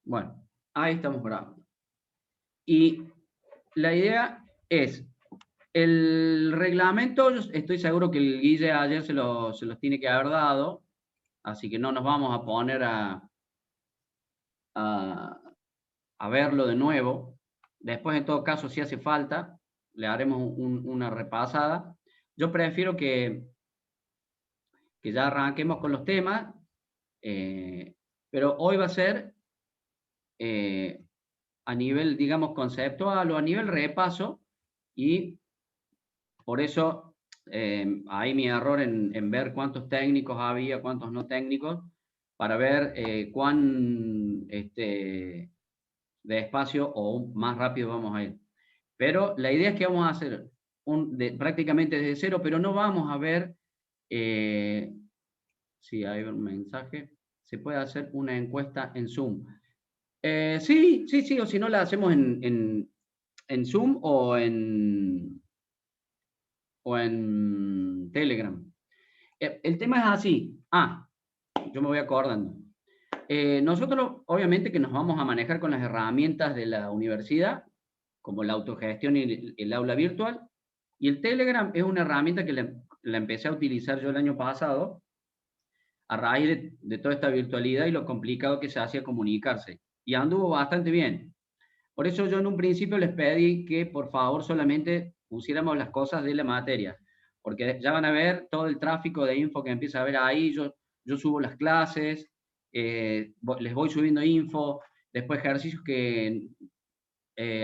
Bueno, ahí estamos grabando. Y la idea es, el reglamento, estoy seguro que el Guille ayer se los tiene que haber dado, así que no nos vamos a poner a verlo de nuevo. Después, en todo caso, si hace falta, le haremos una repasada. Yo prefiero que ya arranquemos con los temas, pero hoy va a ser a nivel, digamos, conceptual o a nivel repaso, y por eso ahí mi error en ver cuántos técnicos había, cuántos no técnicos, para ver cuán despacio o más rápido vamos a ir. Pero la idea es que vamos a hacer prácticamente desde cero, pero no vamos a ver si hay un mensaje. Se puede hacer una encuesta en Zoom. Sí, o si no la hacemos en Zoom o en Telegram. El tema es así. Yo me voy acordando. Nosotros, obviamente, que nos vamos a manejar con las herramientas de la universidad, como la autogestión y el aula virtual. Y el Telegram es una herramienta que la empecé a utilizar yo el año pasado, a raíz de toda esta virtualidad y lo complicado que se hacía comunicarse. Y anduvo bastante bien. Por eso yo en un principio les pedí que por favor solamente pusiéramos las cosas de la materia, porque ya van a ver todo el tráfico de info que empieza a ver ahí. Yo subo las clases, les voy subiendo info, después ejercicios que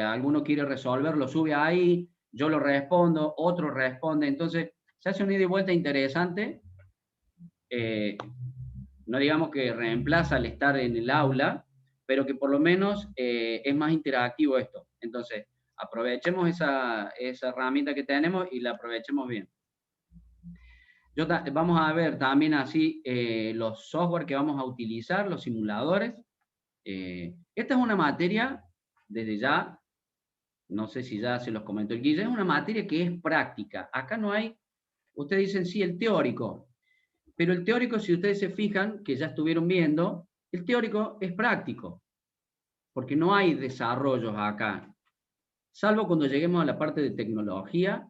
alguno quiere resolver, lo sube ahí, yo lo respondo, otro responde, entonces se hace una ida y vuelta interesante. No digamos que reemplaza al estar en el aula, pero que por lo menos es más interactivo esto. Entonces, aprovechemos esa herramienta que tenemos y la aprovechemos bien. Vamos a ver también así los software que vamos a utilizar, los simuladores. Esta es una materia, desde ya, no sé si ya se los comentó el Guille, es una materia que es práctica. Acá no hay, ustedes dicen sí, el teórico, pero el teórico, si ustedes se fijan, que ya estuvieron viendo, el teórico es práctico, porque no hay desarrollos acá, salvo cuando lleguemos a la parte de tecnología.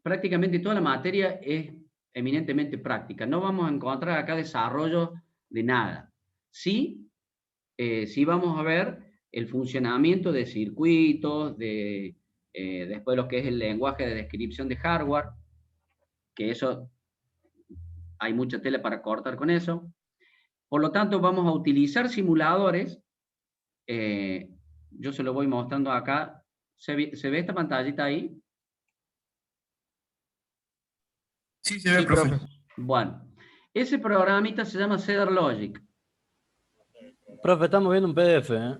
Prácticamente toda la materia es eminentemente práctica. No vamos a encontrar acá desarrollo de nada. Sí vamos a ver el funcionamiento de circuitos, después lo que es el lenguaje de descripción de hardware, que eso hay mucha tela para cortar con eso. Por lo tanto, vamos a utilizar simuladores. Yo se lo voy mostrando acá. ¿Se ve esta pantallita ahí? Sí, se ve, profe. Bueno, ese programita se llama Cedar Logic. Profe, estamos viendo un PDF, ¿eh?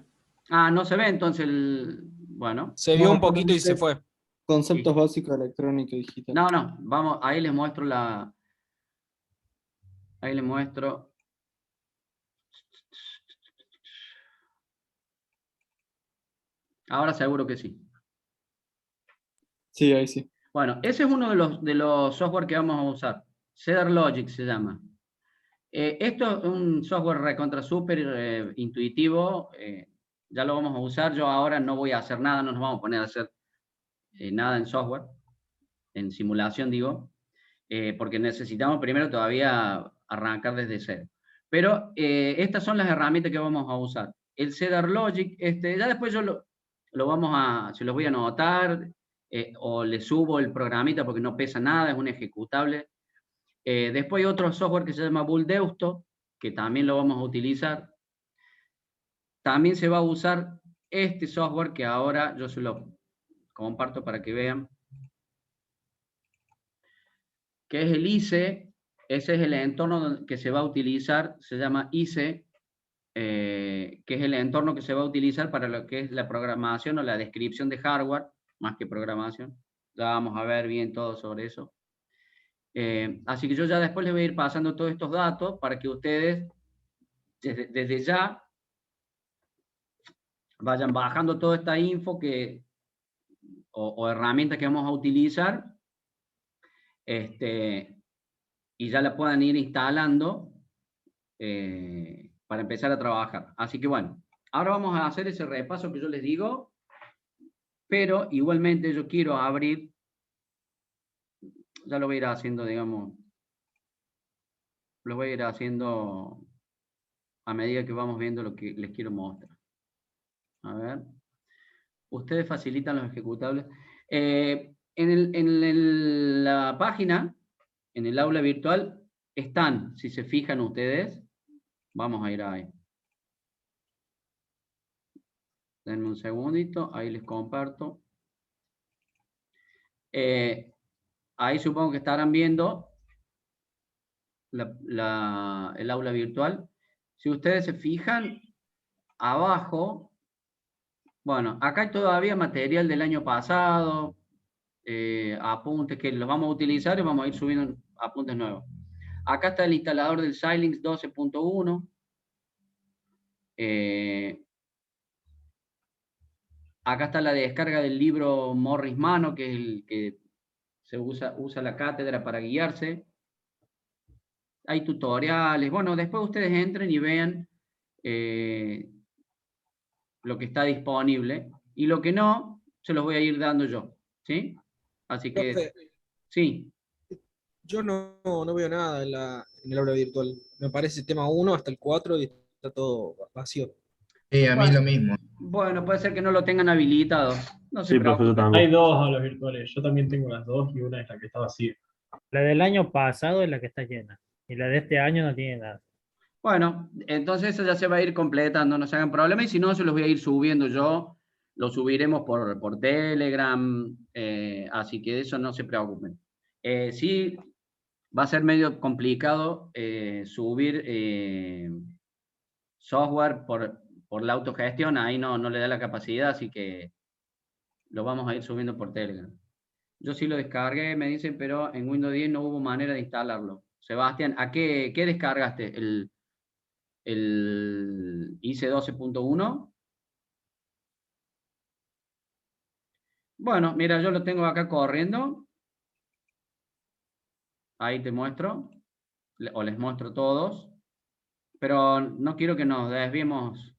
No se ve entonces bueno. Se vio un poquito y se fue. Conceptos básicos de electrónica digital. No, vamos, ahí les muestro ahí les muestro. Ahora seguro que sí. Sí, ahí sí. Bueno, ese es uno de los software que vamos a usar. Cedar Logic se llama. Esto es un software recontra súper intuitivo. Ya lo vamos a usar. Yo ahora no voy a hacer nada, no nos vamos a poner a hacer nada en software, en simulación digo, porque necesitamos primero todavía arrancar desde cero. Pero estas son las herramientas que vamos a usar. El Cedar Logic, ya después yo se los voy a anotar, o le subo el programita porque no pesa nada, es un ejecutable. Después hay otro software que se llama Buldeusto, que también lo vamos a utilizar. También se va a usar este software que ahora yo se lo comparto para que vean, que es el ICE. Ese es el entorno que se va a utilizar, se llama ICE, que es el entorno que se va a utilizar para lo que es la programación o la descripción de hardware, más que programación. Ya vamos a ver bien todo sobre eso. Así que yo ya después les voy a ir pasando todos estos datos para que ustedes desde ya vayan bajando toda esta info o herramientas que vamos a utilizar, y ya la puedan ir instalando para empezar a trabajar. Así que bueno, ahora vamos a hacer ese repaso que yo les digo, pero igualmente yo quiero abrir, ya lo voy a ir haciendo, digamos, lo voy a ir haciendo a medida que vamos viendo lo que les quiero mostrar. A ver. Ustedes facilitan los ejecutables. En la página, en el aula virtual, están, si se fijan ustedes, vamos a ir ahí. Denme un segundito, ahí les comparto. Ahí supongo que estarán viendo el aula virtual. Si ustedes se fijan, abajo, bueno, acá hay todavía material del año pasado, apuntes que los vamos a utilizar y vamos a ir subiendo apuntes nuevos. Acá está el instalador del Xilinx 12.1. Acá está la descarga del libro Morris Mano, que es el que se usa la cátedra para guiarse. Hay tutoriales. Bueno, después ustedes entren y vean lo que está disponible. Y lo que no, se los voy a ir dando yo. ¿Sí? Así que, Profe, sí. yo no veo nada en el aula virtual. Me parece tema 1 hasta el 4 y está todo vacío. A mí lo mismo. Bueno, puede ser que no lo tengan habilitado. No se Sí, profe, yo preocupen. Hay también. dos aulas virtuales, yo también tengo las dos y una es la que está vacía. La del año pasado es la que está llena. Y la de este año no tiene nada. Bueno, entonces eso ya se va a ir completando, no se hagan problema, y si no, se los voy a ir subiendo yo, lo subiremos por Telegram, así que de eso no se preocupen. Sí, va a ser medio complicado subir software por la autogestión, ahí no le da la capacidad, así que lo vamos a ir subiendo por Telegram. Yo sí lo descargué, me dicen, pero en Windows 10 no hubo manera de instalarlo. Sebastián, ¿a qué descargaste? ¿El IC 12.1? Bueno, mira, yo lo tengo acá corriendo. Ahí te muestro, o les muestro todos, pero no quiero que nos desviemos.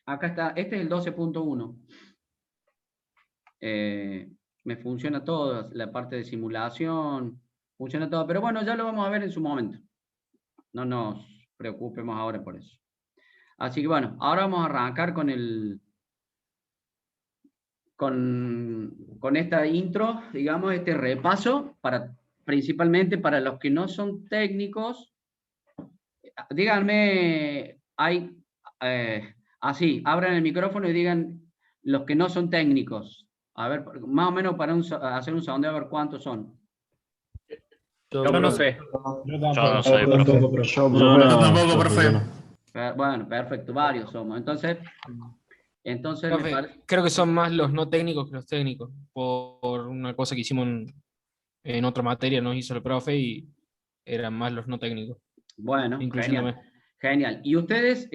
Acá está, este es el 12.1. Me funciona todo, la parte de simulación, funciona todo, pero bueno, ya lo vamos a ver en su momento. No nos preocupemos ahora por eso. Así que bueno, ahora vamos a arrancar con esta intro, digamos, este repaso, principalmente para los que no son técnicos. Díganme, así, abran el micrófono y digan los que no son técnicos. A ver, más o menos para hacer un sondeo, a ver cuántos son. Yo, no profe. Yo no soy profe. tampoco, profe. Yo Yo no, tampoco, profe. yo no. Bueno, perfecto, varios somos. Entonces me Profe, parece... creo que son más los no técnicos que los técnicos, por una cosa que hicimos en otra materia, nos hizo el profe y eran más los no técnicos. Bueno, incluyéndome. genial. ¿Y ustedes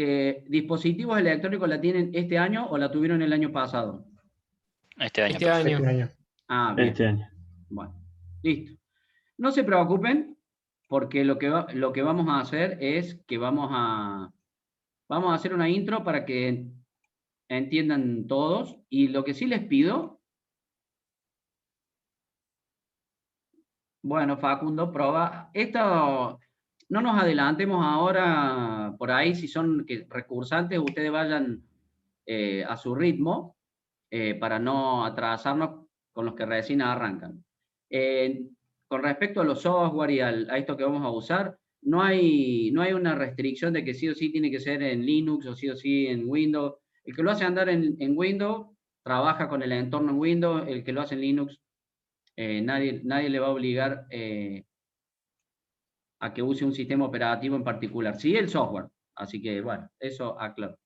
dispositivos electrónicos la tienen este año o la tuvieron el año pasado? Este año. Este año. Este año. Ah, bien. Este año. Bueno, listo. No se preocupen, porque lo que vamos a hacer es que vamos a hacer una intro para que entiendan todos, y lo que sí les pido, bueno, Facundo, prueba, esto, no nos adelantemos ahora por ahí, si son recursantes, ustedes vayan a su ritmo, para no atrasarnos con los que recién arrancan. Con respecto a los software y a esto que vamos a usar, no hay una restricción de que sí o sí tiene que ser en Linux o sí en Windows. El que lo hace andar en Windows, trabaja con el entorno en Windows. El que lo hace en Linux, nadie le va a obligar a que use un sistema operativo en particular. Sí, el software. Así que, bueno, eso aclaro.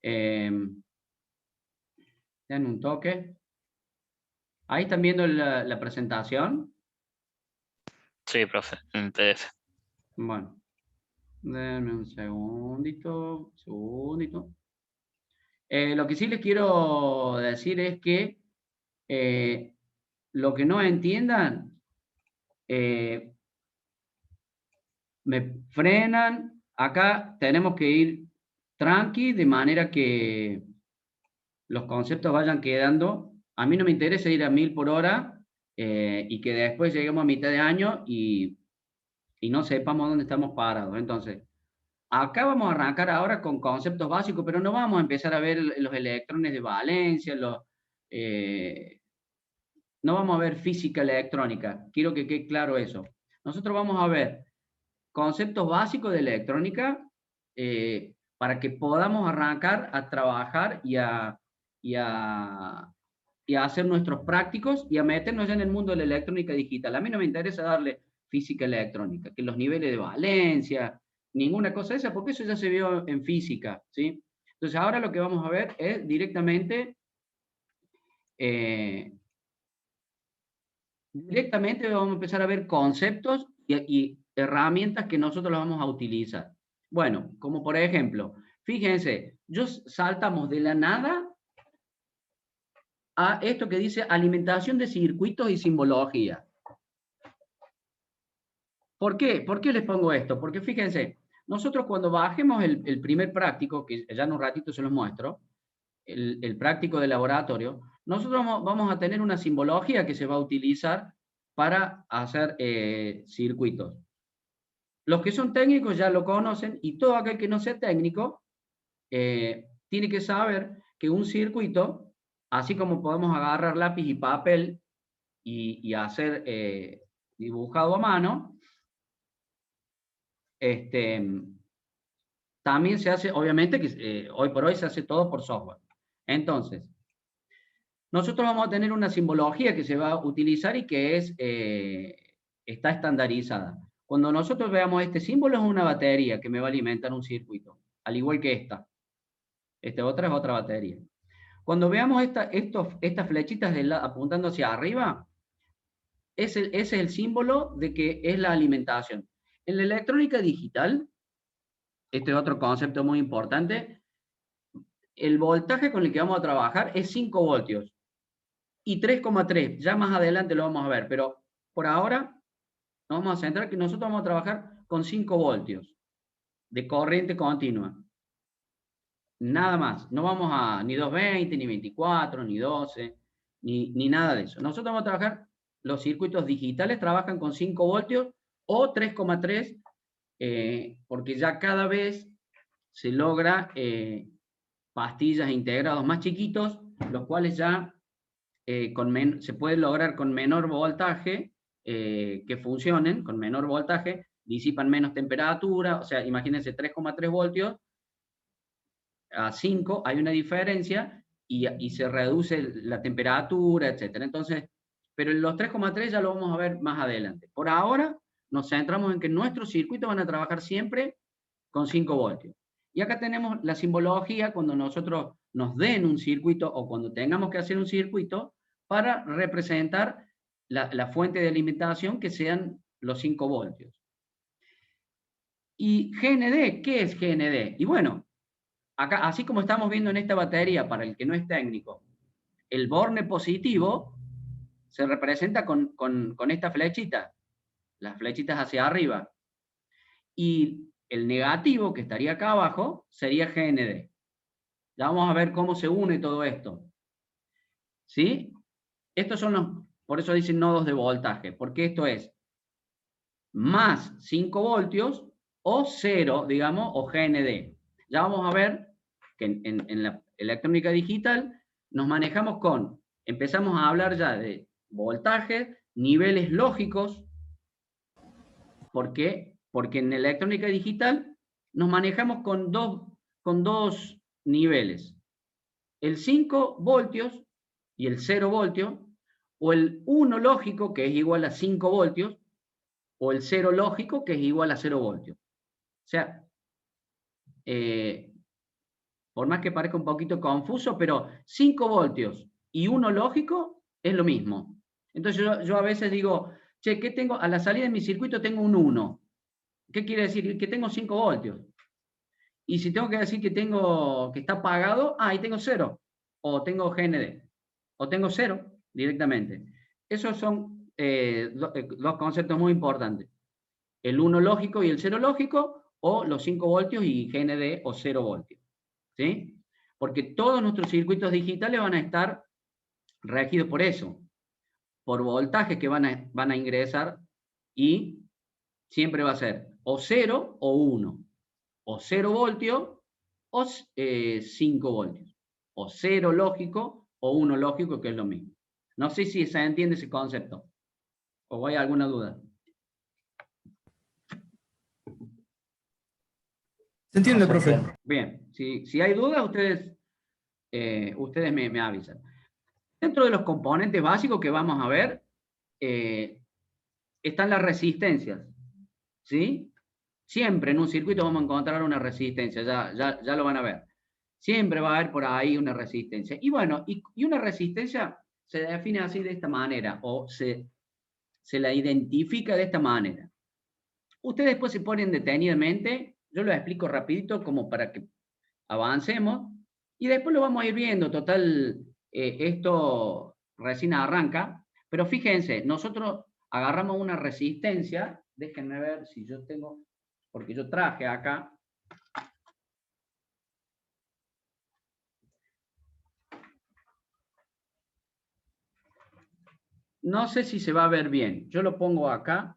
Den un toque. Ahí están viendo la presentación. Sí, profe, en PDF. Bueno, denme un segundito. Lo que sí les quiero decir es que lo que no entiendan, me frenan. Acá tenemos que ir tranqui, de manera que los conceptos vayan quedando. A mí no me interesa ir a 1000 por hora y que después lleguemos a mitad de año y no sepamos dónde estamos parados. Entonces, acá vamos a arrancar ahora con conceptos básicos, pero no vamos a empezar a ver los electrones de valencia, no vamos a ver física electrónica. Quiero que quede claro eso. Nosotros vamos a ver conceptos básicos de electrónica para que podamos arrancar a trabajar y a hacer nuestros prácticos y a meternos ya en el mundo de la electrónica digital. A mí no me interesa darle física electrónica, que los niveles de valencia, ninguna cosa de esa, porque eso ya se vio en física, ¿sí? Entonces ahora lo que vamos a ver es directamente vamos a empezar a ver conceptos y herramientas que nosotros vamos a utilizar. Bueno, como por ejemplo, fíjense, saltamos de la nada a esto que dice alimentación de circuitos y simbología. ¿Por qué? ¿Por qué les pongo esto? Porque fíjense, nosotros cuando bajemos el primer práctico, que ya en un ratito se los muestro, el práctico de laboratorio, nosotros vamos a tener una simbología que se va a utilizar para hacer circuitos. Los que son técnicos ya lo conocen y todo aquel que no sea técnico tiene que saber que un circuito, así como podemos agarrar lápiz y papel y hacer dibujado a mano, también se hace, obviamente, que hoy por hoy se hace todo por software. Entonces, nosotros vamos a tener una simbología que se va a utilizar y que está estandarizada. Cuando nosotros veamos este símbolo es una batería que me va a alimentar un circuito, al igual que esta. Esta otra es otra batería. Cuando veamos estas flechitas apuntando hacia arriba, ese es el símbolo de que es la alimentación. En la electrónica digital, este es otro concepto muy importante, el voltaje con el que vamos a trabajar es 5 voltios y 3,3. Ya más adelante lo vamos a ver, pero por ahora nos vamos a centrar que nosotros vamos a trabajar con 5 voltios de corriente continua. Nada más. No vamos a ni 220, ni 24, ni 12, ni nada de eso. Nosotros vamos a trabajar, los circuitos digitales trabajan con 5 voltios o 3,3, porque ya cada vez se logra pastillas e integrados más chiquitos, los cuales ya se puede lograr con menor voltaje, que funcionen con menor voltaje, disipan menos temperatura, o sea, imagínense 3,3 voltios a 5, hay una diferencia y se reduce la temperatura, etc. Entonces, pero los 3,3 ya lo vamos a ver más adelante. Por ahora nos centramos en que nuestros circuitos van a trabajar siempre con 5 voltios. Y acá tenemos la simbología cuando nosotros nos den un circuito o cuando tengamos que hacer un circuito para representar la fuente de alimentación que sean los 5 voltios. ¿Y GND? ¿Qué es GND? Y bueno, acá, así como estamos viendo en esta batería, para el que no es técnico, el borne positivo se representa con esta flechita, las flechitas hacia arriba. Y el negativo, que estaría acá abajo, sería GND. Ya vamos a ver cómo se une todo esto. ¿Sí? Estos son por eso dicen nodos de voltaje, porque esto es más 5 voltios o 0, digamos, o GND. Ya vamos a ver que en la electrónica digital nos manejamos empezamos a hablar ya de voltaje, niveles lógicos. ¿Por qué? Porque en electrónica digital nos manejamos con dos niveles. El 5 voltios y el 0 voltios, o el 1 lógico, que es igual a 5 voltios, o el 0 lógico, que es igual a 0 voltios. O sea, por más que parezca un poquito confuso, pero 5 voltios y 1 lógico es lo mismo. Entonces yo a veces digo, che, ¿qué tengo? A la salida de mi circuito tengo un 1. ¿Qué quiere decir? Que tengo 5 voltios. Y si tengo que decir que está apagado, ahí tengo 0. O tengo GND. O tengo 0 directamente. Esos son dos conceptos muy importantes. el 1 lógico y el 0 lógico, o los 5 voltios y GND o 0 voltios. ¿Sí? Porque todos nuestros circuitos digitales van a estar regidos por eso, por voltajes que van a ingresar, y siempre va a ser o 0 o 1, o 0 voltios o 5 voltios, o 0 lógico o 1 lógico, que es lo mismo. No sé si se entiende ese concepto, o hay alguna duda. Se entiende, profe. Bien, si hay dudas, ustedes me avisan. Dentro de los componentes básicos que vamos a ver, están las resistencias, ¿sí? Siempre en un circuito vamos a encontrar una resistencia, ya lo van a ver. Siempre va a haber por ahí una resistencia. Y bueno, y una resistencia se define así, de esta manera, o se la identifica de esta manera. Ustedes después se ponen detenidamente, yo lo explico rapidito como para que avancemos, y después lo vamos a ir viendo. Total, esto recién arranca, pero fíjense, nosotros agarramos una resistencia, déjenme ver si yo tengo, porque yo traje acá, no sé si se va a ver bien, yo lo pongo acá,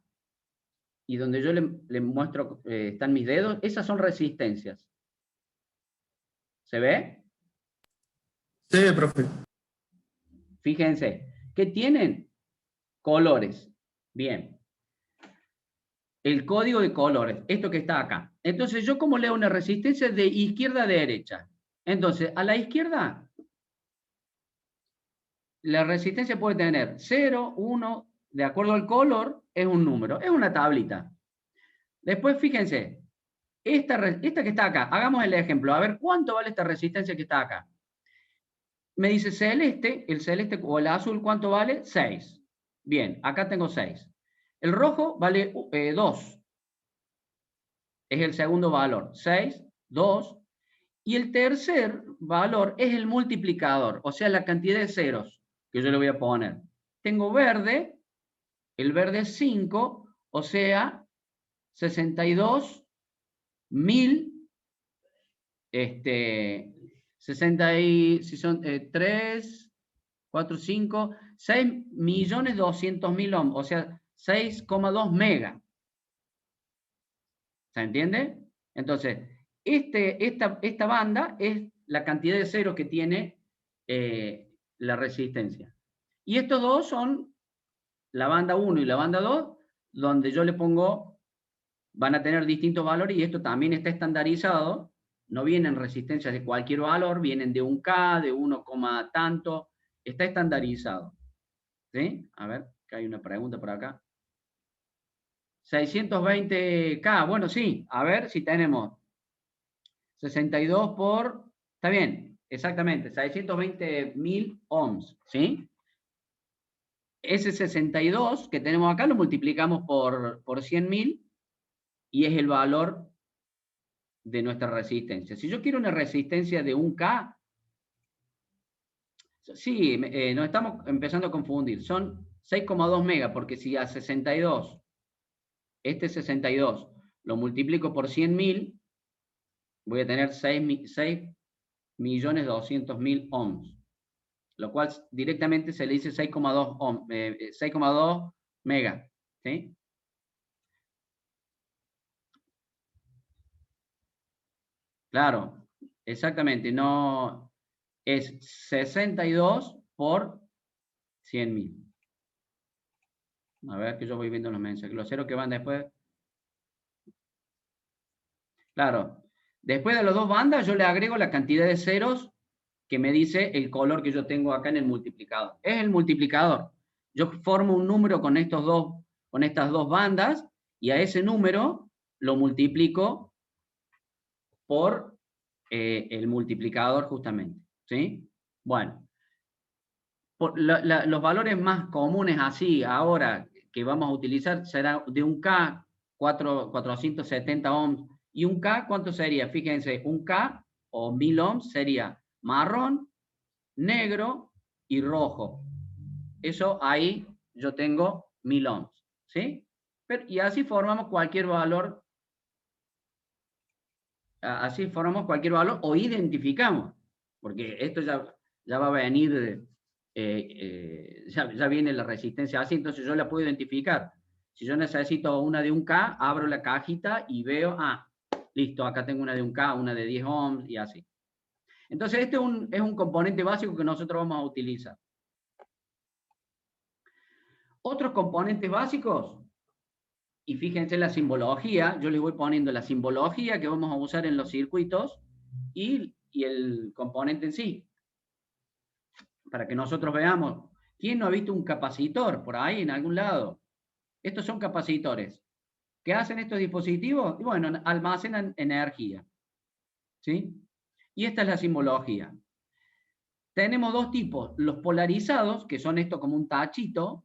y donde yo le muestro, están mis dedos, esas son resistencias. ¿Se ve? Sí, profe. Fíjense, ¿qué tienen? Colores. Bien. El código de colores, esto que está acá. Entonces, ¿yo cómo leo una resistencia? De izquierda a derecha. Entonces, a la izquierda, la resistencia puede tener 0, 1, de acuerdo al color, es un número, es una tablita. Después, fíjense, esta que está acá, hagamos el ejemplo, a ver cuánto vale esta resistencia que está acá. Me dice celeste, el celeste o el azul, ¿cuánto vale? 6. Bien, acá tengo 6. El rojo vale 2. Es el segundo valor. 6, 2. Y el tercer valor es el multiplicador, o sea, la cantidad de ceros que yo le voy a poner. Tengo verde, el verde es 5, o sea, 62.000, 3, 4, 5, 6.200.000 ohms, o sea, 6,2 mega. ¿Se entiende? Entonces, esta banda es la cantidad de ceros que tiene la resistencia. Y estos dos son la banda 1 y la banda 2, donde yo le pongo, van a tener distintos valores, y esto también está estandarizado. No vienen resistencias de cualquier valor, vienen de 1K, de 1, tanto, está estandarizado. ¿Sí? A ver, que hay una pregunta por acá. 620K, bueno, sí, a ver si tenemos 62 por, está bien, exactamente, 620.000 ohms, ¿sí? Ese 62 que tenemos acá lo multiplicamos por 100.000 y es el valor de nuestra resistencia. Si yo quiero una resistencia de 1K, sí, nos estamos empezando a confundir, son 6,2 megas, porque si a 62, este 62, lo multiplico por 100.000, voy a tener 6.200.000 ohms, lo cual directamente se le dice 6,2 megas, ¿sí? Claro, exactamente, no es 62 por 100.000. A ver, que yo voy viendo los mensajes, los ceros que van después. Claro, después de las dos bandas yo le agrego la cantidad de ceros que me dice el color que yo tengo acá en el multiplicador. Es el multiplicador. Yo formo un número con estas dos bandas, y a ese número lo multiplico por el multiplicador justamente, ¿sí? Bueno, los valores más comunes así ahora que vamos a utilizar será de 1K, 470 ohms, y 1K, ¿cuánto sería? Fíjense, 1K o 1000 ohms sería marrón, negro y rojo. Eso ahí yo tengo 1000 ohms, ¿sí? Y así formamos cualquier valor. Así formamos cualquier valor o identificamos, porque esto ya va a venir, ya viene la resistencia así, entonces yo la puedo identificar. Si yo necesito una de 1K, abro la cajita y veo, listo, acá tengo una de 1K, una de 10 ohms y así. Entonces este es un componente básico que nosotros vamos a utilizar. Otros componentes básicos, y fíjense la simbología, yo les voy poniendo la simbología que vamos a usar en los circuitos y el componente en sí. Para que nosotros veamos, ¿quién no ha visto un capacitor por ahí en algún lado? Estos son capacitores. ¿Qué hacen estos dispositivos? Y bueno, almacenan energía. ¿Sí? Y esta es la simbología. Tenemos dos tipos, los polarizados, que son esto como un tachito,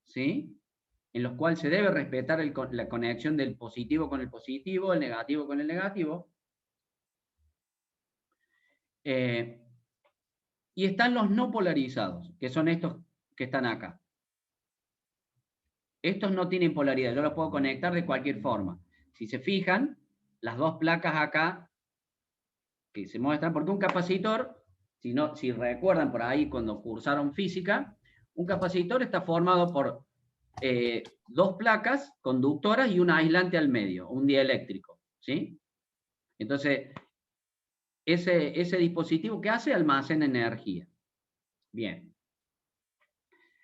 ¿sí? En los cuales se debe respetar la conexión del positivo con el positivo, el negativo con el negativo. Y están los no polarizados, que son estos que están acá. Estos no tienen polaridad, yo los puedo conectar de cualquier forma. Si se fijan, las dos placas acá que se muestran, porque un capacitor, si recuerdan por ahí cuando cursaron física, un capacitor está formado por dos placas conductoras y un aislante al medio, un dieléctrico, ¿sí? Entonces, ese dispositivo, ¿qué hace? Almacena energía. Bien.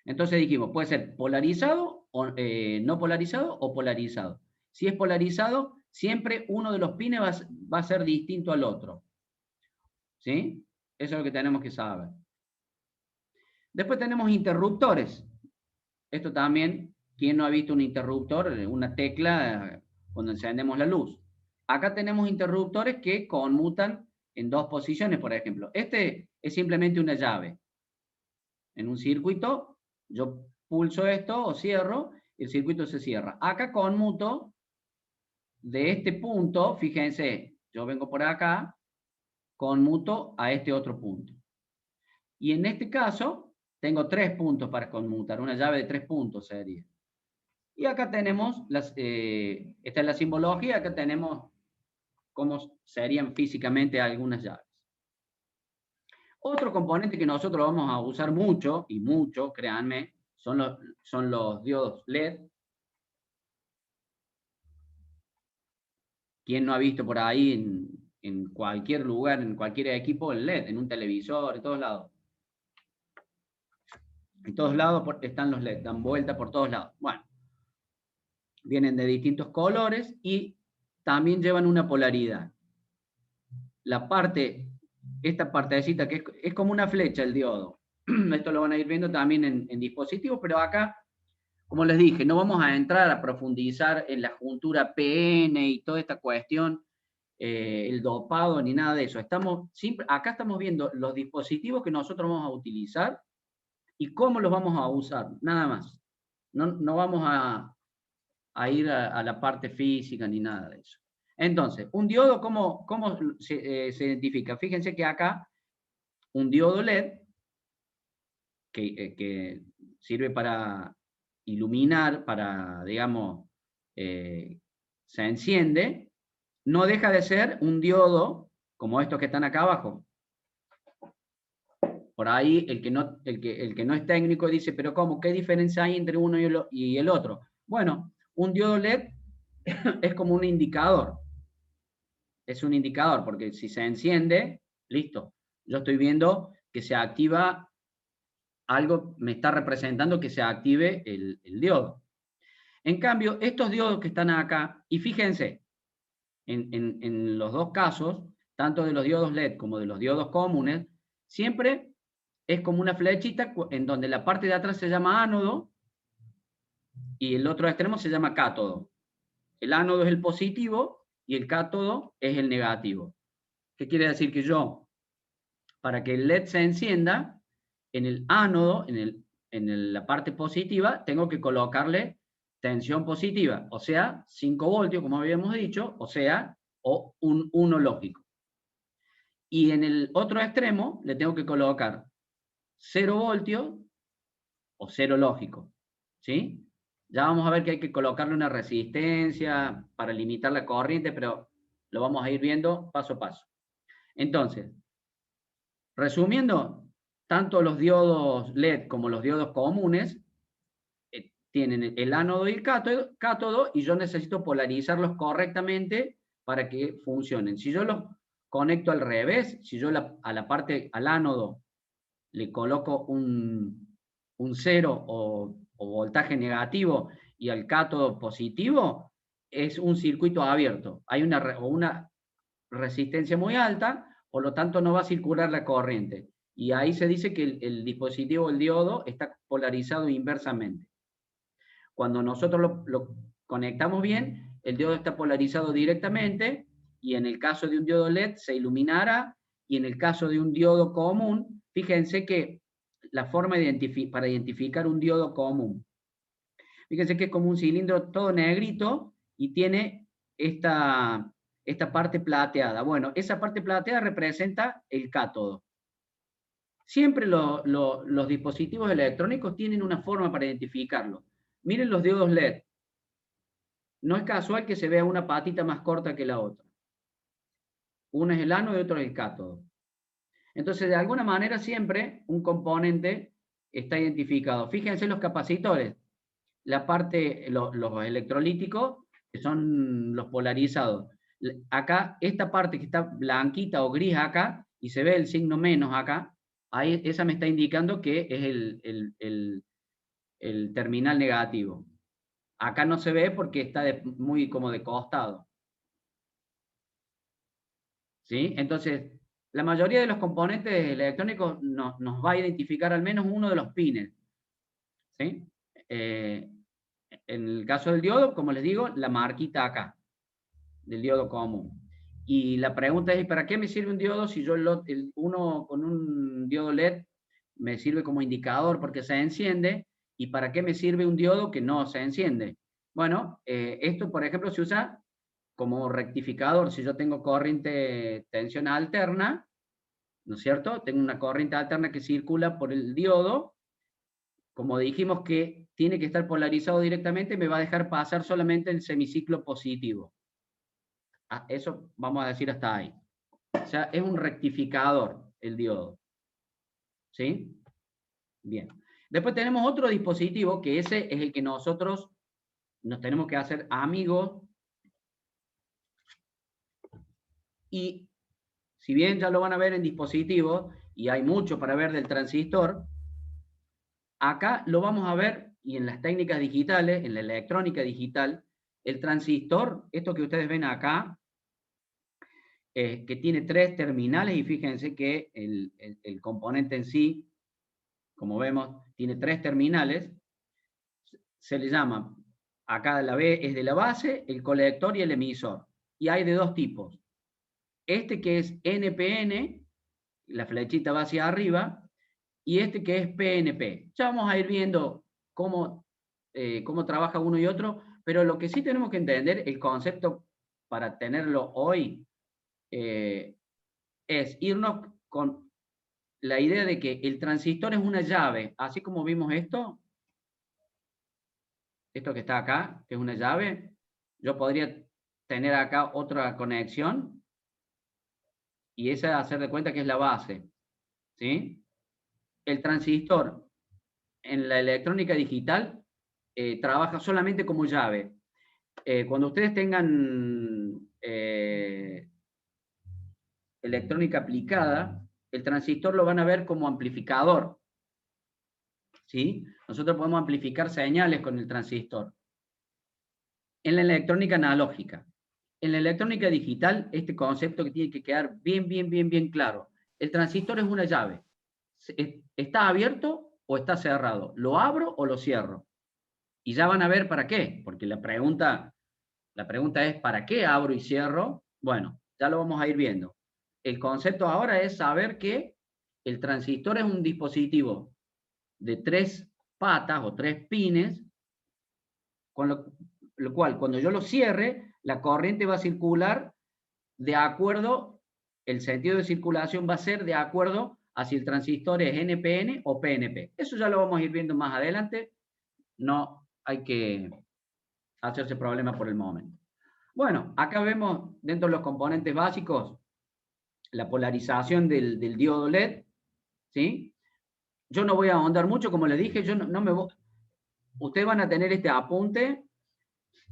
Entonces dijimos, puede ser polarizado, o, no polarizado o polarizado. Si es polarizado, siempre uno de los pines va a ser distinto al otro. ¿Sí? Eso es lo que tenemos que saber. Después tenemos interruptores. Esto también, ¿quién no ha visto un interruptor? Una tecla cuando encendemos la luz. Acá tenemos interruptores que conmutan en dos posiciones, por ejemplo. Este es simplemente una llave. En un circuito, yo pulso esto o cierro, el circuito se cierra. Acá conmuto de este punto, fíjense, yo vengo por acá, conmuto a este otro punto. Y en este caso, tengo 3 puntos para conmutar, una llave de 3 puntos sería. Y acá tenemos, esta es la simbología, acá tenemos cómo serían físicamente algunas llaves. Otro componente que nosotros vamos a usar mucho, y mucho, créanme, son los diodos LED. ¿Quién no ha visto por ahí en cualquier lugar, en cualquier equipo, el LED, en un televisor, en todos lados? En todos lados están los LED, dan vuelta por todos lados. Bueno, vienen de distintos colores y también llevan una polaridad. Esta partecita que es como una flecha el diodo. Esto lo van a ir viendo también en dispositivos, pero acá, como les dije, no vamos a entrar a profundizar en la juntura PN y toda esta cuestión, el dopado ni nada de eso. Acá estamos viendo los dispositivos que nosotros vamos a utilizar y cómo los vamos a usar, nada más. No vamos a ir a la parte física ni nada de eso. Entonces, un diodo, ¿cómo se identifica? Fíjense que acá, un diodo LED, que sirve para iluminar, para, digamos, se enciende, no deja de ser un diodo como estos que están acá abajo. Por ahí el que no es técnico dice, pero ¿cómo? ¿Qué diferencia hay entre uno y el otro? Bueno, un diodo LED es como un indicador. Es un indicador, porque si se enciende, listo. Yo estoy viendo que se activa algo, me está representando que se active el diodo. En cambio, estos diodos que están acá, y fíjense, en los dos casos, tanto de los diodos LED como de los diodos comunes, siempre es como una flechita en donde la parte de atrás se llama ánodo y el otro extremo se llama cátodo. El ánodo es el positivo y el cátodo es el negativo. ¿Qué quiere decir? Que yo, para que el LED se encienda, en el ánodo, en la parte positiva, tengo que colocarle tensión positiva, o sea, 5 voltios, como habíamos dicho, o un 1 lógico. Y en el otro extremo le tengo que colocar 0 voltios o 0 lógico, ¿sí? Ya vamos a ver que hay que colocarle una resistencia para limitar la corriente, pero lo vamos a ir viendo paso a paso. Entonces, resumiendo, tanto los diodos LED como los diodos comunes tienen el ánodo y el cátodo, y yo necesito polarizarlos correctamente para que funcionen. Si yo los conecto al revés, si yo al ánodo le coloco un 0 o voltaje negativo y al cátodo positivo, es un circuito abierto. Hay una resistencia muy alta, por lo tanto no va a circular la corriente. Y ahí se dice que el dispositivo, el diodo, está polarizado inversamente. Cuando nosotros lo conectamos bien, el diodo está polarizado directamente, y en el caso de un diodo LED se iluminará, y en el caso de un diodo común, fíjense que la forma para identificar un diodo común, fíjense que es como un cilindro todo negrito y tiene esta parte plateada. Bueno, esa parte plateada representa el cátodo. Siempre los dispositivos electrónicos tienen una forma para identificarlo. Miren los diodos LED. No es casual que se vea una patita más corta que la otra. Uno es el ánodo y otro es el cátodo. Entonces, de alguna manera, siempre un componente está identificado. Fíjense los capacitores. La parte, los electrolíticos, que son los polarizados. Acá, esta parte que está blanquita o gris acá, y se ve el signo menos acá, ahí, esa me está indicando que es el terminal negativo. Acá no se ve porque está muy como de costado. ¿Sí? Entonces, la mayoría de los componentes electrónicos nos va a identificar al menos uno de los pines. ¿Sí? En el caso del diodo, como les digo, la marquita acá, del diodo común. Y la pregunta es, ¿para qué me sirve un diodo si yo uno con un diodo LED me sirve como indicador porque se enciende? ¿Y para qué me sirve un diodo que no se enciende? Bueno, esto, por ejemplo, se usa como rectificador. Si yo tengo corriente tensión alterna, ¿no es cierto? Tengo una corriente alterna que circula por el diodo. Como dijimos que tiene que estar polarizado directamente, me va a dejar pasar solamente el semiciclo positivo. Eso vamos a decir hasta ahí. O sea, es un rectificador el diodo. ¿Sí? Bien. Después tenemos otro dispositivo, que ese es el que nosotros nos tenemos que hacer amigos. Y si bien ya lo van a ver en dispositivos, y hay mucho para ver del transistor, acá lo vamos a ver, y en las técnicas digitales, en la electrónica digital, el transistor, esto que ustedes ven acá, que tiene 3 terminales, y fíjense que el componente en sí, como vemos, tiene 3 terminales, se le llama, acá la B es de la base, el colector y el emisor. Y hay de 2 tipos. Este que es NPN, la flechita va hacia arriba, y este que es PNP. Ya vamos a ir viendo cómo trabaja uno y otro, pero lo que sí tenemos que entender, el concepto para tenerlo hoy, es irnos con la idea de que el transistor es una llave, así como vimos esto que está acá, que es una llave. Yo podría tener acá otra conexión, y esa hacer de cuenta que es la base. ¿Sí? El transistor en la electrónica digital trabaja solamente como llave. Cuando ustedes tengan electrónica aplicada, el transistor lo van a ver como amplificador. ¿Sí? Nosotros podemos amplificar señales con el transistor. En la electrónica analógica. En la electrónica digital, este concepto que tiene que quedar bien claro. El transistor es una llave. ¿Está abierto o está cerrado? ¿Lo abro o lo cierro? Y ya van a ver para qué, porque la pregunta es ¿para qué abro y cierro? Bueno, ya lo vamos a ir viendo. El concepto ahora es saber que el transistor es un dispositivo de 3 patas o 3 pines, con lo cual cuando yo lo cierre, la corriente va a circular de acuerdo, el sentido de circulación va a ser de acuerdo a si el transistor es NPN o PNP. Eso ya lo vamos a ir viendo más adelante. No hay que hacerse problema por el momento. Bueno, acá vemos dentro de los componentes básicos la polarización del diodo LED, ¿sí? Yo no voy a ahondar mucho, como les dije, yo no me voy... Ustedes van a tener este apunte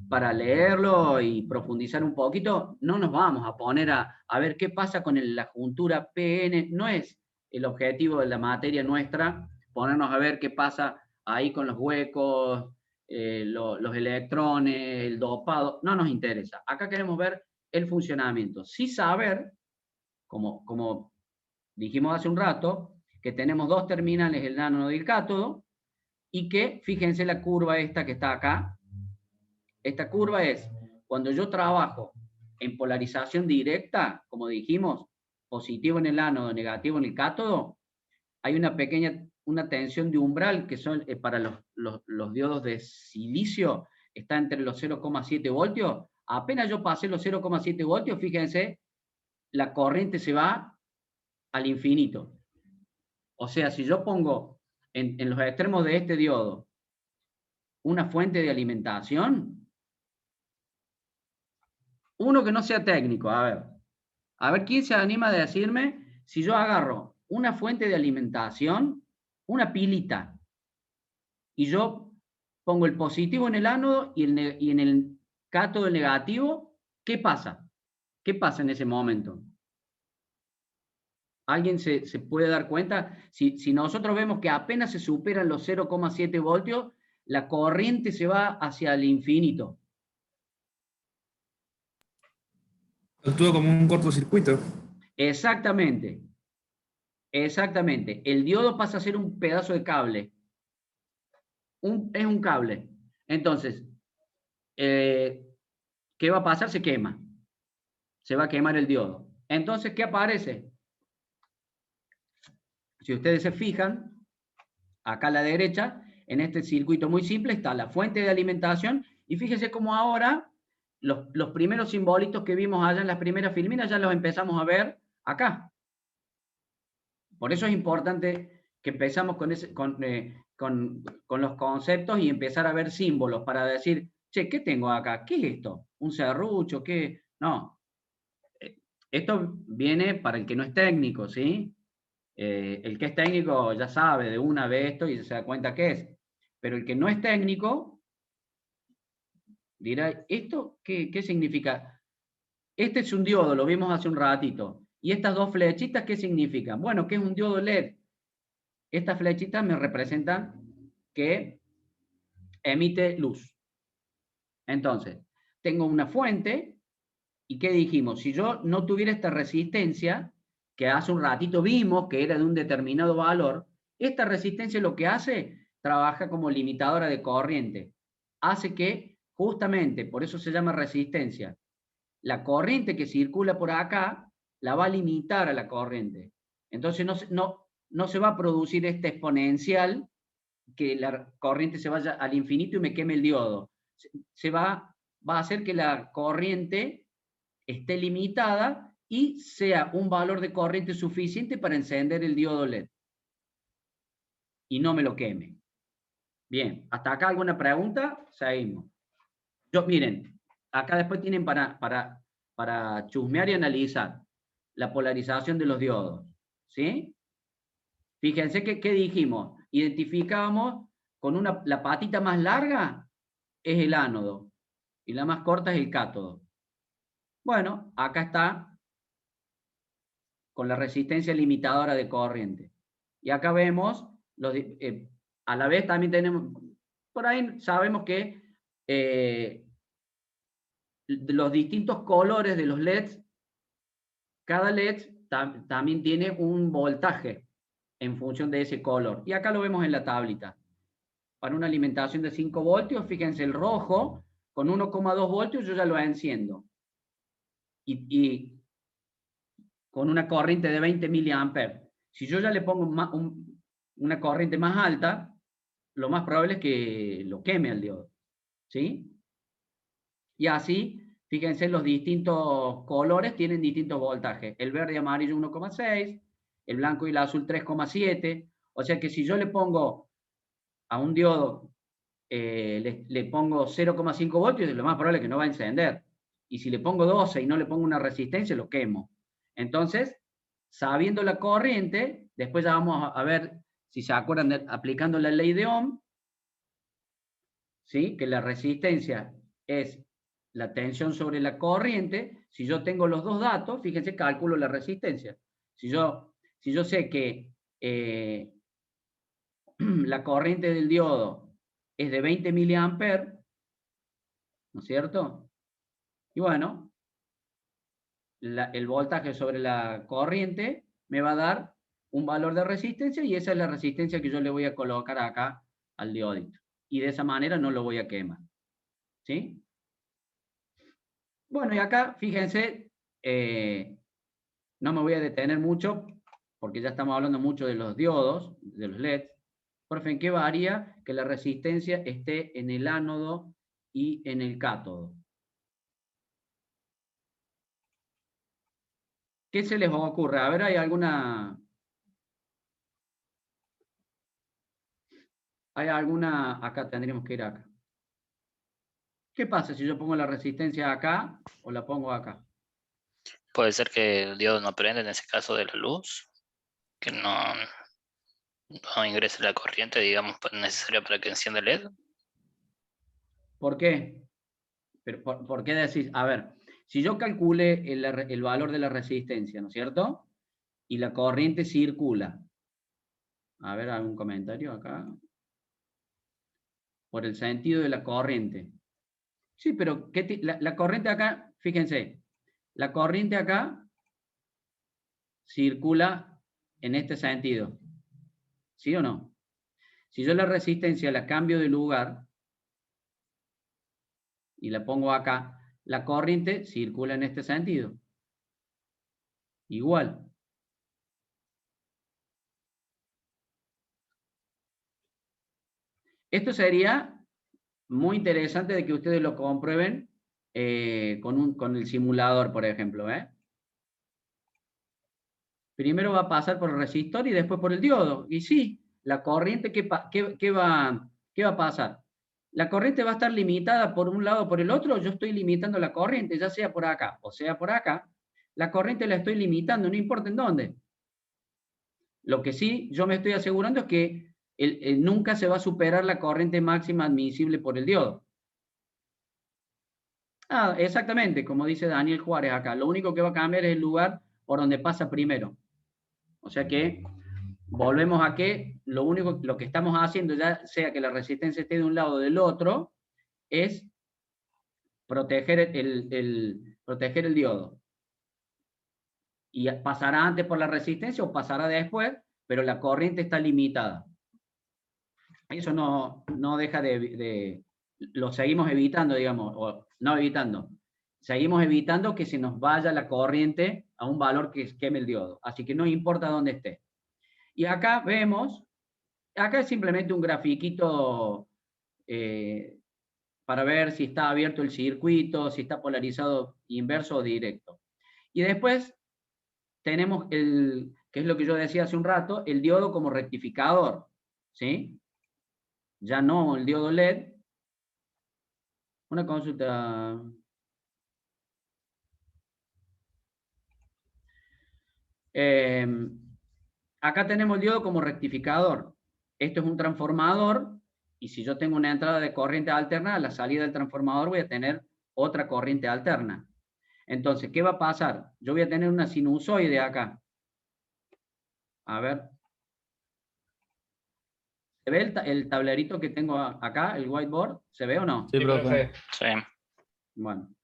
para leerlo y profundizar un poquito. No nos vamos a poner a ver qué pasa con la juntura PN. No es el objetivo de la materia nuestra ponernos a ver qué pasa ahí con los huecos, los electrones, el dopado. No nos interesa. Acá queremos ver el funcionamiento. Sí saber, como dijimos hace un rato, que tenemos dos terminales, el ánodo y el cátodo, y que, fíjense la curva esta que está acá. Esta curva es, cuando yo trabajo en polarización directa, como dijimos, positivo en el ánodo, negativo en el cátodo, hay una tensión de umbral que son para los diodos de silicio, está entre los 0,7 voltios. Apenas yo pasé los 0,7 voltios, fíjense, la corriente se va al infinito. O sea, si yo pongo en los extremos de este diodo una fuente de alimentación, uno que no sea técnico, a ver quién se anima a decirme si yo agarro una fuente de alimentación, una pilita, y yo pongo el positivo en el ánodo y en el cátodo el negativo, ¿qué pasa? ¿Qué pasa en ese momento? ¿Alguien se puede dar cuenta? Si nosotros vemos que apenas se superan los 0,7 voltios, la corriente se va hacia el infinito. Actúa como un cortocircuito. Exactamente. Exactamente. El diodo pasa a ser un pedazo de cable. Es un cable. Entonces, ¿qué va a pasar? Se quema. Se va a quemar el diodo. Entonces, ¿qué aparece? Si ustedes se fijan, acá a la derecha, en este circuito muy simple, está la fuente de alimentación, y fíjense cómo ahora los primeros simbolitos que vimos allá en las primeras filminas ya los empezamos a ver acá. Por eso es importante que empezamos con los conceptos y empezar a ver símbolos para decir, che, ¿qué tengo acá? ¿Qué es esto? ¿Un serrucho? ¿Qué? No. Esto viene para el que no es técnico, ¿sí? El que es técnico ya sabe de una vez esto y se da cuenta qué es. Pero el que no es técnico dirá, ¿esto qué significa? Este es un diodo, lo vimos hace un ratito. ¿Y estas dos flechitas qué significan? Bueno, que es un diodo LED. Estas flechitas me representan que emite luz. Entonces, tengo una fuente, ¿y qué dijimos? Si yo no tuviera esta resistencia, que hace un ratito vimos que era de un determinado valor, esta resistencia lo que hace, trabaja como limitadora de corriente. Hace que, justamente, por eso se llama resistencia, la corriente que circula por acá la va a limitar a la corriente. Entonces no se va a producir este exponencial que la corriente se vaya al infinito y me queme el diodo. Va a hacer que la corriente esté limitada y sea un valor de corriente suficiente para encender el diodo LED. Y no me lo queme. Bien, ¿hasta acá alguna pregunta? Seguimos. Miren, acá después tienen para chusmear y analizar la polarización de los diodos, ¿sí? Fíjense que ¿qué dijimos? Identificamos con la patita más larga es el ánodo y la más corta es el cátodo. Bueno, acá está con la resistencia limitadora de corriente. Y acá vemos, a la vez también tenemos, por ahí sabemos que los distintos colores de los LEDs, cada LED también tiene un voltaje en función de ese color. Y acá lo vemos en la tablita. Para una alimentación de 5 voltios, fíjense, el rojo, con 1,2 voltios yo ya lo enciendo. Y con una corriente de 20 miliamperes. Si yo ya le pongo una corriente más alta, lo más probable es que lo queme al diodo. ¿Sí? Y así, fíjense, los distintos colores tienen distintos voltajes. El verde y amarillo 1,6, el blanco y el azul 3,7. O sea que si yo le pongo a un diodo le pongo 0,5 voltios, lo más probable es que no va a encender. Y si le pongo 12 y no le pongo una resistencia, lo quemo. Entonces, sabiendo la corriente, después ya vamos a ver, si se acuerdan, aplicando la ley de Ohm, ¿sí? Que la resistencia es la tensión sobre la corriente. Si yo tengo los dos datos, fíjense, calculo la resistencia. Si yo sé que la corriente del diodo es de 20 miliamperes, ¿no es cierto? Y bueno, el voltaje sobre la corriente me va a dar un valor de resistencia, y esa es la resistencia que yo le voy a colocar acá al diodito. Y de esa manera no lo voy a quemar. ¿Sí? Bueno, y acá, fíjense, no me voy a detener mucho, porque ya estamos hablando mucho de los diodos, de los LEDs. Profe, ¿en qué varía que la resistencia esté en el ánodo y en el cátodo? ¿Qué se les ocurre? A ver, ¿hay alguna acá tendríamos que ir acá? ¿Qué pasa si yo pongo la resistencia acá o la pongo acá? Puede ser que el diodo no prende en ese caso de la luz, que no ingrese la corriente, digamos, necesaria para que encienda el LED. ¿Por qué? Pero, ¿por qué decís? A ver, si yo calcule el valor de la resistencia, ¿no es cierto? Y la corriente circula. A ver, ¿algún comentario acá? Por el sentido de la corriente. Sí, pero la corriente acá, fíjense, la corriente acá circula en este sentido. ¿Sí o no? Si yo la resistencia la cambio de lugar y la pongo acá, la corriente circula en este sentido. Igual. Esto sería muy interesante de que ustedes lo comprueben con el simulador, por ejemplo. Primero va a pasar por el resistor y después por el diodo. Y sí, la corriente, ¿qué va a pasar? La corriente va a estar limitada por un lado o por el otro. Yo estoy limitando la corriente, ya sea por acá o sea por acá. La corriente la estoy limitando, no importa en dónde. Lo que sí yo me estoy asegurando es que nunca se va a superar la corriente máxima admisible por el diodo. Exactamente, como dice Daniel Juárez acá. Lo único que va a cambiar es el lugar por donde pasa primero. O sea que volvemos a que lo que estamos haciendo, ya sea que la resistencia esté de un lado o del otro, es proteger el diodo. Y pasará antes por la resistencia o pasará después, pero la corriente está limitada. Eso no deja lo seguimos evitando, digamos, o no evitando. Seguimos evitando que se nos vaya la corriente a un valor que queme el diodo. Así que no importa dónde esté. Y acá vemos, acá es simplemente un grafiquito para ver si está abierto el circuito, si está polarizado inverso o directo. Y después tenemos que es lo que yo decía hace un rato, el diodo como rectificador, ¿sí? Ya no el diodo LED. Una consulta. Acá tenemos el diodo como rectificador. Esto es un transformador, y si yo tengo una entrada de corriente alterna, a la salida del transformador voy a tener otra corriente alterna. Entonces, ¿qué va a pasar? Yo voy a tener una sinusoide acá. A ver. ¿Se ve el tablerito que tengo acá, el whiteboard? ¿Se ve o no? Sí, profe. Sí. Bueno.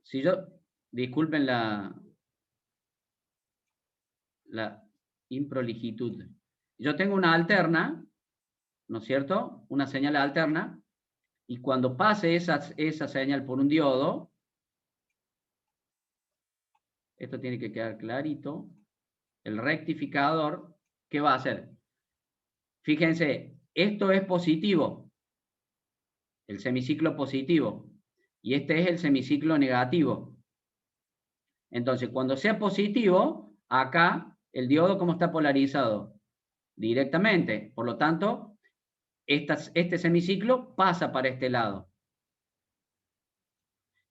Si yo, disculpen la improligitud. Yo tengo una alterna, ¿no es cierto? Una señal alterna, y cuando pase esa señal por un diodo, esto tiene que quedar clarito, el rectificador, ¿qué va a hacer? Fíjense, esto es positivo, el semiciclo positivo, y este es el semiciclo negativo. Entonces, cuando sea positivo, acá ¿El diodo cómo está polarizado? Directamente. Por lo tanto, este semiciclo pasa para este lado.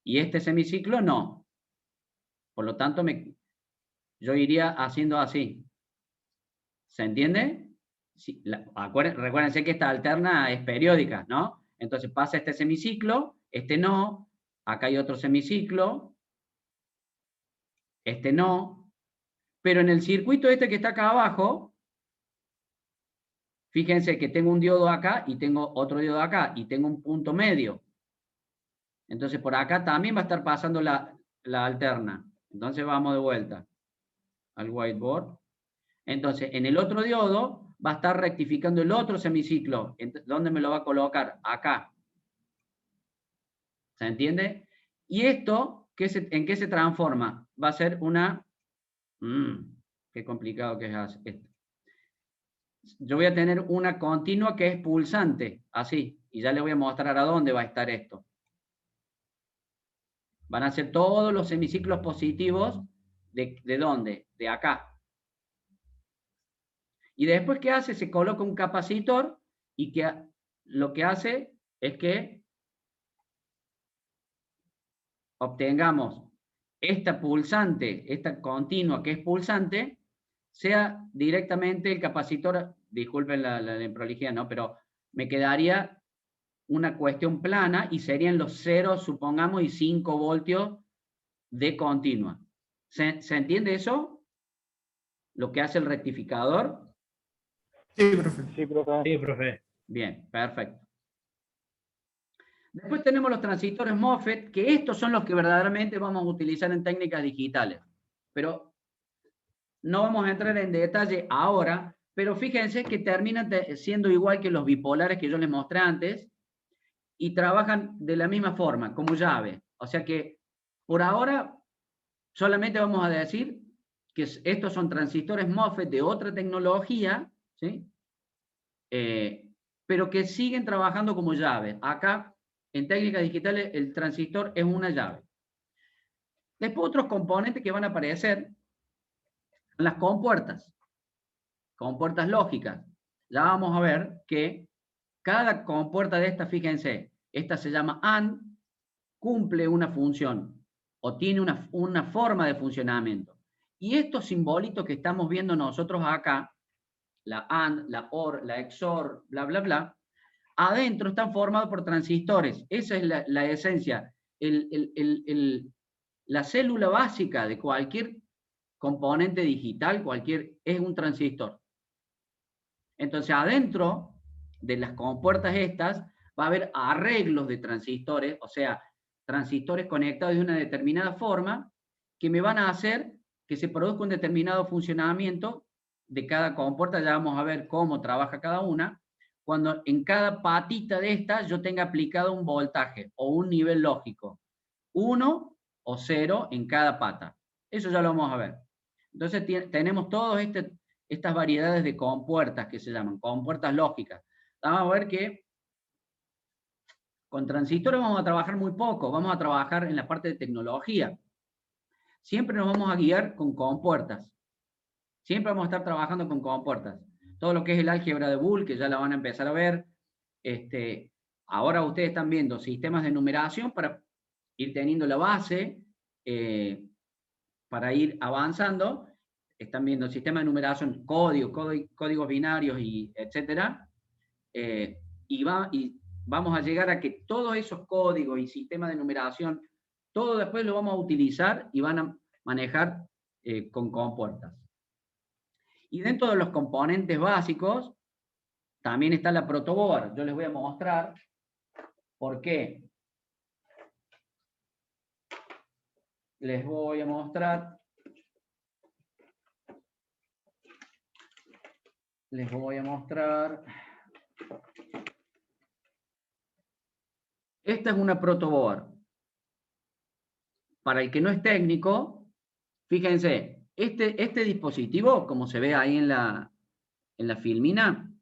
Y este semiciclo no. Por lo tanto, yo iría haciendo así. ¿Se entiende? Sí, recuérdense que esta alterna es periódica, ¿no? Entonces pasa este semiciclo, este no, acá hay otro semiciclo, este no, pero en el circuito este que está acá abajo, fíjense que tengo un diodo acá y tengo otro diodo acá y tengo un punto medio. Entonces por acá también va a estar pasando la alterna. Entonces vamos de vuelta al whiteboard. Entonces en el otro diodo va a estar rectificando el otro semiciclo. ¿Dónde me lo va a colocar? Acá. ¿Se entiende? Y esto, ¿en qué se transforma? Va a ser una... qué complicado que es esto. Yo voy a tener una continua que es pulsante, así. Y ya les voy a mostrar a dónde va a estar esto. Van a ser todos los semiciclos positivos. ¿De dónde? De acá. Y después, ¿qué hace? Se coloca un capacitor y lo que hace es que obtengamos esta pulsante, esta continua que es pulsante, sea directamente el capacitor, disculpen la improlijidad, ¿no? Pero me quedaría una cuestión plana y serían los 0, supongamos, y 5 voltios de continua. ¿Se entiende eso? Lo que hace el rectificador. Sí, profe. Sí, profe. Sí, profe. Bien, perfecto. Después tenemos los transistores MOSFET, que estos son los que verdaderamente vamos a utilizar en técnicas digitales. Pero no vamos a entrar en detalle ahora, pero fíjense que terminan siendo igual que los bipolares que yo les mostré antes, y trabajan de la misma forma, como llave. O sea que, por ahora, solamente vamos a decir que estos son transistores MOSFET de otra tecnología, ¿sí? Pero que siguen trabajando como llave. Acá, en técnicas digitales, el transistor es una llave. Después otros componentes que van a aparecer, las compuertas lógicas. Ya vamos a ver que cada compuerta de estas, fíjense, esta se llama AND, cumple una función o tiene una forma de funcionamiento. Y estos simbolitos que estamos viendo nosotros acá, la AND, la OR, la XOR, bla, bla, bla, adentro están formados por transistores. Esa es la esencia. La célula básica de cualquier componente digital, es un transistor. Entonces, adentro de las compuertas estas, va a haber arreglos de transistores, o sea, transistores conectados de una determinada forma, que me van a hacer que se produzca un determinado funcionamiento de cada compuerta. Ya vamos a ver cómo trabaja cada una, cuando en cada patita de estas yo tenga aplicado un voltaje o un nivel lógico, 1 o 0 en cada pata. Eso ya lo vamos a ver. Entonces tenemos todas estas variedades de compuertas que se llaman compuertas lógicas. Vamos a ver que con transistores vamos a trabajar muy poco, vamos a trabajar en la parte de tecnología. Siempre nos vamos a guiar con compuertas. Siempre vamos a estar trabajando con compuertas. Todo lo que es el álgebra de Boole, que ya la van a empezar a ver. Ahora ustedes están viendo sistemas de numeración para ir teniendo la base, para ir avanzando. Están viendo sistemas de numeración, códigos binarios, etcétera. Y vamos a llegar a que todos esos códigos y sistemas de numeración, todo después lo vamos a utilizar y van a manejar con compuertas. Y dentro de los componentes básicos, también está la protoboard. Yo les voy a mostrar por qué. Les voy a mostrar. Esta es una protoboard. Para el que no es técnico, fíjense, este dispositivo, como se ve ahí en la filmina,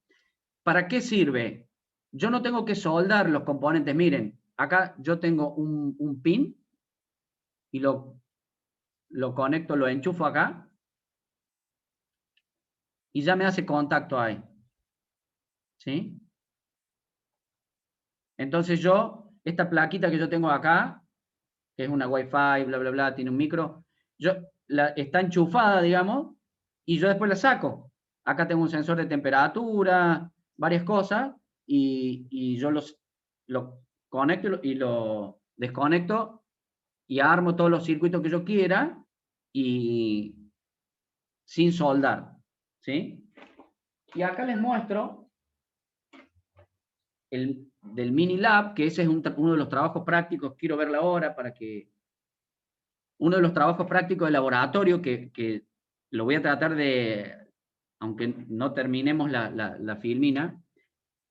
¿para qué sirve? Yo no tengo que soldar los componentes. Miren, acá yo tengo un pin y lo conecto, lo enchufo acá. y ya me hace contacto ahí. ¿Sí? Entonces yo, esta plaquita que yo tengo acá, que es una Wi-Fi, bla, bla, bla, tiene un micro, está enchufada, digamos, y yo después la saco. Acá tengo un sensor de temperatura, varias cosas, y yo lo conecto y lo desconecto y armo todos los circuitos que yo quiera y sin soldar, ¿sí? Y acá les muestro del Mini Lab, que ese es uno de los trabajos prácticos, quiero verla ahora para que... Uno de los trabajos prácticos de laboratorio que lo voy a tratar de, aunque no terminemos la filmina,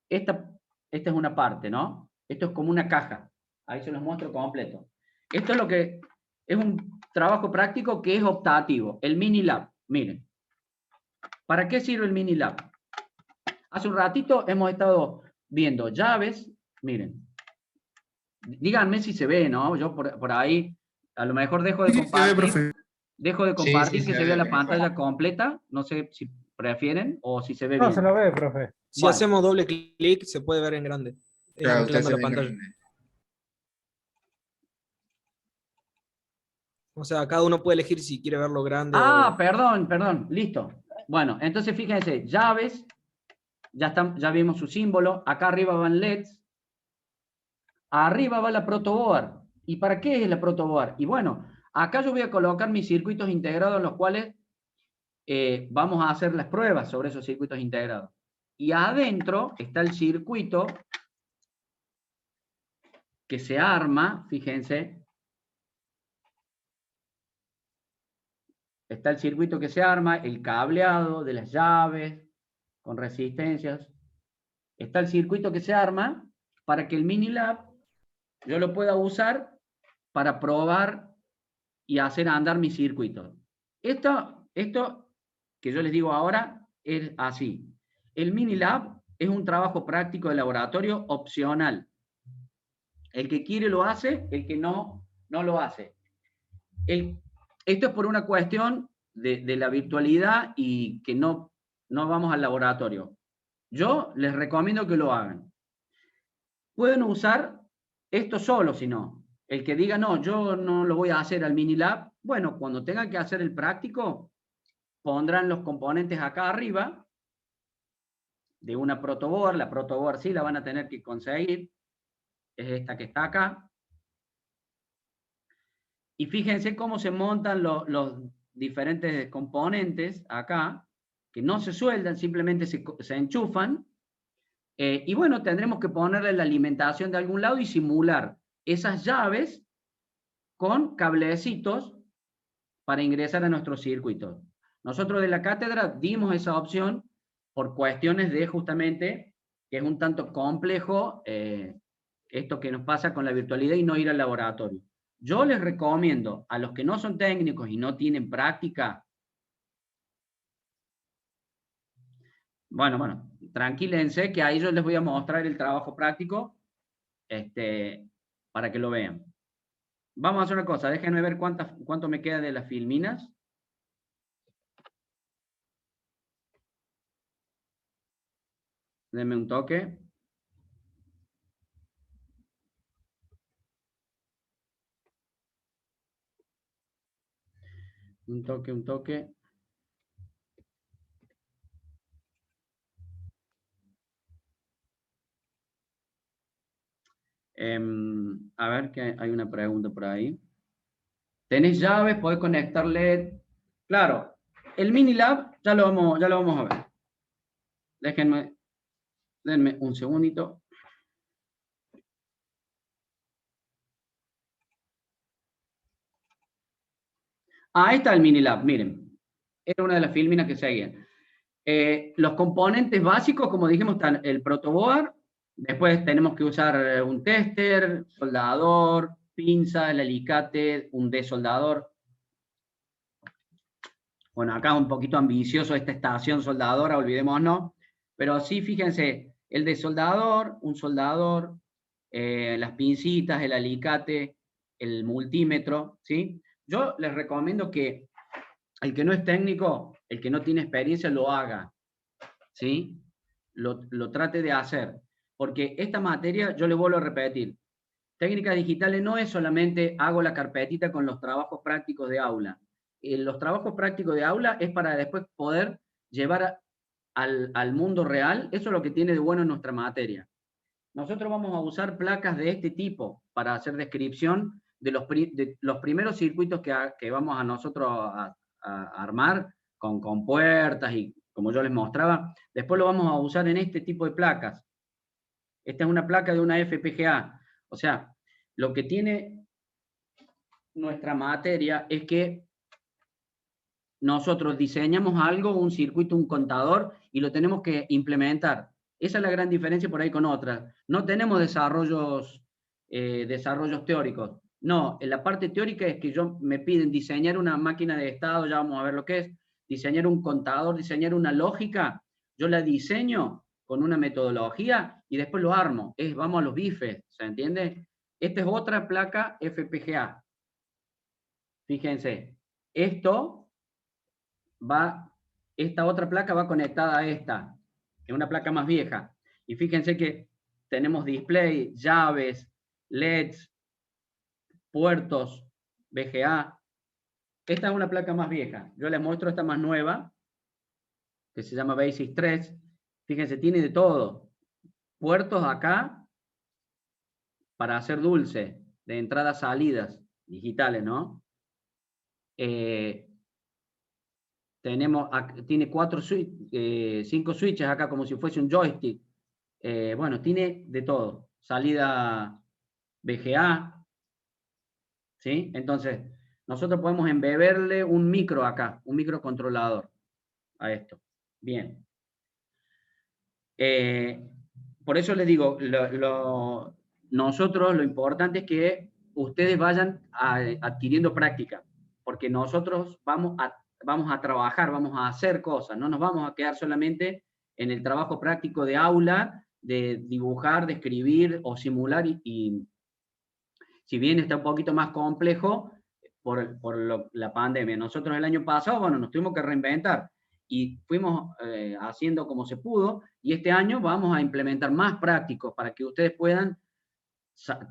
esta es una parte, ¿no? Esto es como una caja, ahí se los muestro completo. Esto es lo que es un trabajo práctico que es optativo, el Mini Lab, miren. ¿Para qué sirve el Mini Lab? Hace un ratito hemos estado viendo llaves, miren. Díganme si se ve, ¿no? Yo por ahí, a lo mejor dejo de Sí, se ve, compartir. profe. Dejo de Sí, compartir sí, que se se vea ve. la pantalla completa. No sé si prefieren o si se ve No, bien. se lo ve, profe. Si Bueno. hacemos doble clic, se puede ver en grande. Claro, usted ampliando se la ve pantalla. grande. O sea, cada uno puede elegir si quiere verlo grande Ah, o... perdón, listo. Bueno, entonces fíjense, llaves, ya vimos su símbolo. Acá arriba van LEDs. Arriba va la protoboard. ¿Y para qué es la protoboard? Y bueno, acá yo voy a colocar mis circuitos integrados en los cuales vamos a hacer las pruebas sobre esos circuitos integrados. Y adentro está el circuito que se arma, fíjense, está el circuito que se arma, el cableado de las llaves con resistencias, está el circuito que se arma para que el Mini Lab yo lo pueda usar para probar y hacer andar mi circuito. Esto que yo les digo ahora es así. El Mini Lab es un trabajo práctico de laboratorio opcional. El que quiere lo hace, el que no, no lo hace. Esto es por una cuestión de la virtualidad y que no vamos al laboratorio. Yo les recomiendo que lo hagan. Pueden usar esto solo, si no. El que diga, no, yo no lo voy a hacer al Mini Lab, bueno, cuando tengan que hacer el práctico, pondrán los componentes acá arriba de una protoboard. La protoboard sí la van a tener que conseguir. Es esta que está acá. Y fíjense cómo se montan los diferentes componentes acá, que no se sueldan, simplemente se enchufan. Y bueno, tendremos que ponerle la alimentación de algún lado y simular esas llaves con cablecitos para ingresar a nuestros circuitos. Nosotros de la cátedra dimos esa opción por cuestiones de justamente que es un tanto complejo esto que nos pasa con la virtualidad y no ir al laboratorio. Yo les recomiendo a los que no son técnicos y no tienen práctica, bueno, tranquílense que ahí yo les voy a mostrar el trabajo práctico para que lo vean. Vamos a hacer una cosa, déjenme ver cuánto me queda de las filminas. Denme un toque. Un toque. A ver, que hay una pregunta por ahí. ¿Tenés llaves? ¿Podés conectar LED? Claro, el Mini Lab ya lo vamos a ver. Denme un segundito. Ahí está el Mini Lab, miren. Era una de las filminas que seguían. Los componentes básicos, como dijimos, están el protoboard. Después tenemos que usar un tester, soldador, pinza, el alicate, un desoldador. Bueno, acá un poquito ambicioso esta estación soldadora, olvidémonos. Pero sí, fíjense, el desoldador, un soldador, las pincitas, el alicate, el multímetro, ¿sí? Yo les recomiendo que el que no es técnico el que no tiene experiencia lo haga, ¿sí? Lo trate de hacer. Porque esta materia, yo le vuelvo a repetir, técnicas digitales no es solamente hago la carpetita con los trabajos prácticos de aula. Los trabajos prácticos de aula es para después poder llevar al mundo real. Eso es lo que tiene de bueno en nuestra materia. Nosotros vamos a usar placas de este tipo para hacer descripción de los primeros circuitos que vamos a nosotros a armar con puertas y como yo les mostraba. Después lo vamos a usar en este tipo de placas. Esta es una placa de una FPGA. O sea, lo que tiene nuestra materia es que nosotros diseñamos algo, un circuito, un contador, y lo tenemos que implementar. Esa es la gran diferencia por ahí con otras. No tenemos desarrollos teóricos. No, en la parte teórica es que me piden diseñar una máquina de estado, ya vamos a ver lo que es, diseñar un contador, diseñar una lógica. Yo la diseño con una metodología y después lo armo. Vamos a los bifes, ¿se entiende? Esta es otra placa FPGA. Fíjense, esta otra placa va conectada a esta, es una placa más vieja. Y fíjense que tenemos display, llaves, LEDs, puertos, VGA. Esta es una placa más vieja. Yo les muestro esta más nueva, que se llama Basic 3. Fíjense, tiene de todo. Puertos acá para hacer dulce, de entradas, salidas, digitales, ¿no? Tiene 5 switches acá, como si fuese un joystick. Bueno, tiene de todo. Salida VGA, ¿sí? Entonces, nosotros podemos embeberle un micro acá, un microcontrolador a esto. Bien. Por eso les digo, nosotros lo importante es que ustedes vayan adquiriendo práctica, porque nosotros vamos a trabajar, vamos a hacer cosas, no nos vamos a quedar solamente en el trabajo práctico de aula, de dibujar, de escribir o simular, y si bien está un poquito más complejo por la pandemia. Nosotros el año pasado, bueno, nos tuvimos que reinventar y fuimos haciendo como se pudo, y este año vamos a implementar más prácticos para que ustedes puedan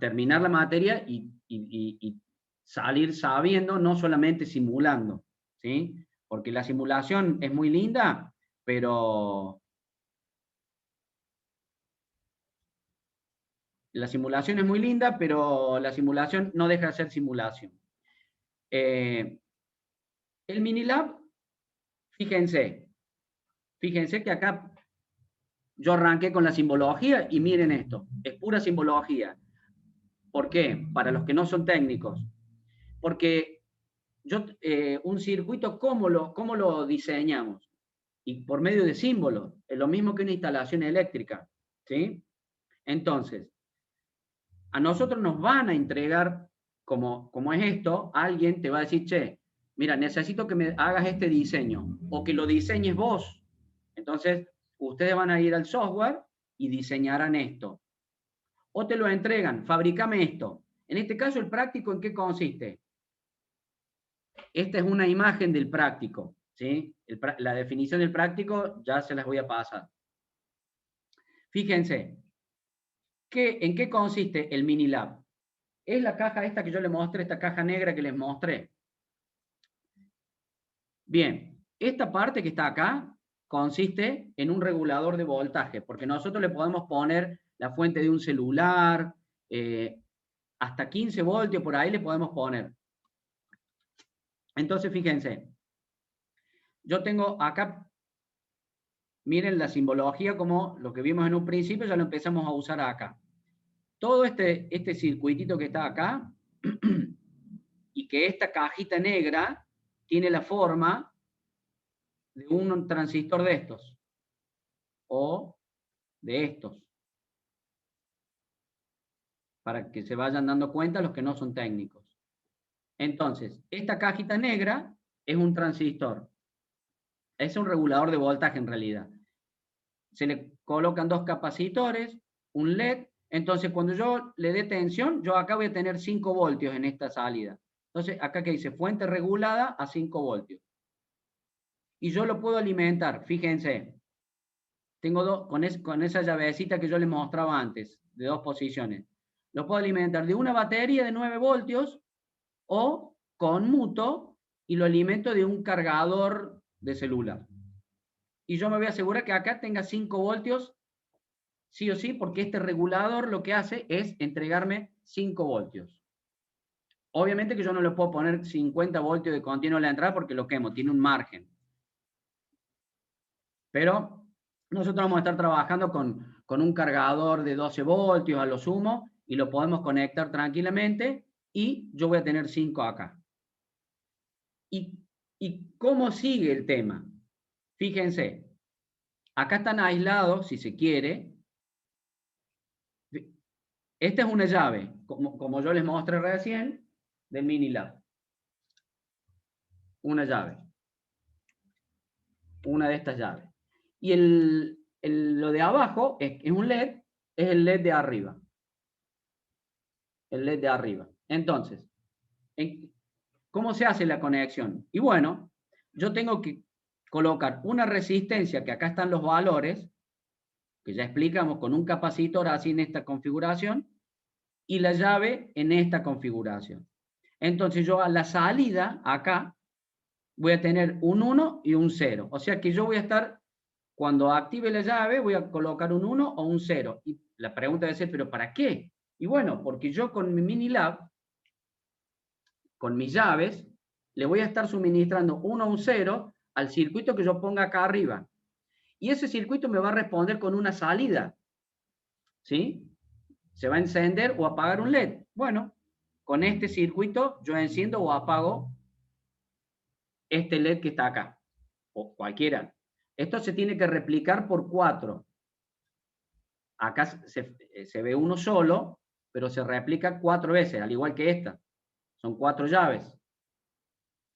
terminar la materia y salir sabiendo, no solamente simulando, ¿sí? Porque la simulación es muy linda, pero la simulación no deja de ser simulación. El Minilab, fíjense que acá yo arranqué con la simbología y miren esto, es pura simbología. ¿Por qué? Para los que no son técnicos. Porque un circuito, ¿cómo lo diseñamos? Y por medio de símbolos, es lo mismo que una instalación eléctrica, ¿sí? Entonces, a nosotros nos van a entregar, como es esto, alguien te va a decir, che, mira, necesito que me hagas este diseño, o que lo diseñes vos. Entonces, ustedes van a ir al software y diseñarán esto. O te lo entregan, fabricame esto. En este caso, el práctico, ¿en qué consiste? Esta es una imagen del práctico, ¿sí? La definición del práctico ya se las voy a pasar. Fíjense, ¿en qué consiste el Minilab? Es la caja esta que yo les mostré, esta caja negra que les mostré. Bien, esta parte que está acá consiste en un regulador de voltaje, porque nosotros le podemos poner la fuente de un celular, hasta 15 voltios por ahí le podemos poner. Entonces, fíjense, yo tengo acá, miren la simbología como lo que vimos en un principio, ya lo empezamos a usar acá. Todo este circuitito que está acá, y que esta cajita negra tiene la forma de un transistor de estos, o de estos, para que se vayan dando cuenta los que no son técnicos. Entonces, esta cajita negra es un transistor. Es un regulador de voltaje en realidad. Se le colocan 2 capacitores, un LED. Entonces, cuando yo le dé tensión, yo acá voy a tener 5 voltios en esta salida. Entonces, acá que dice fuente regulada a 5 voltios. y yo lo puedo alimentar. Fíjense, tengo con esa llavecita que yo les mostraba antes, de 2 posiciones. Lo puedo alimentar de una batería de 9 voltios o con muto y lo alimento de un cargador de celular. Y yo me voy a asegurar que acá tenga 5 voltios sí o sí, porque este regulador lo que hace es entregarme 5 voltios. Obviamente que yo no le puedo poner 50 voltios de continuo a la entrada porque lo quemo, tiene un margen. Pero nosotros vamos a estar trabajando con un cargador de 12 voltios a lo sumo y lo podemos conectar tranquilamente y yo voy a tener 5 acá. ¿Y cómo sigue el tema? Fíjense, acá están aislados, si se quiere. Esta es una llave, como yo les mostré recién, del Minilab. Una llave. Una de estas llaves. Y lo de abajo es un LED, es el LED de arriba. El LED de arriba. Entonces, ¿cómo se hace la conexión? Y bueno, yo tengo que colocar una resistencia, que acá están los valores, que ya explicamos con un capacitor así en esta configuración, y la llave en esta configuración. Entonces yo a la salida, acá, voy a tener un 1 y un 0. O sea que yo voy a estar, cuando active la llave, voy a colocar un 1 o un 0. Y la pregunta debe ser, ¿pero para qué? Y bueno, porque yo con mi Minilab, con mis llaves, le voy a estar suministrando 1 o un 0 al circuito que yo ponga acá arriba. Y ese circuito me va a responder con una salida. ¿Sí? Se va a encender o apagar un LED. Bueno, con este circuito yo enciendo o apago este LED que está acá, o cualquiera. Esto se tiene que replicar por 4. Acá se ve uno solo, pero se replica 4 veces, al igual que esta. Son 4 llaves.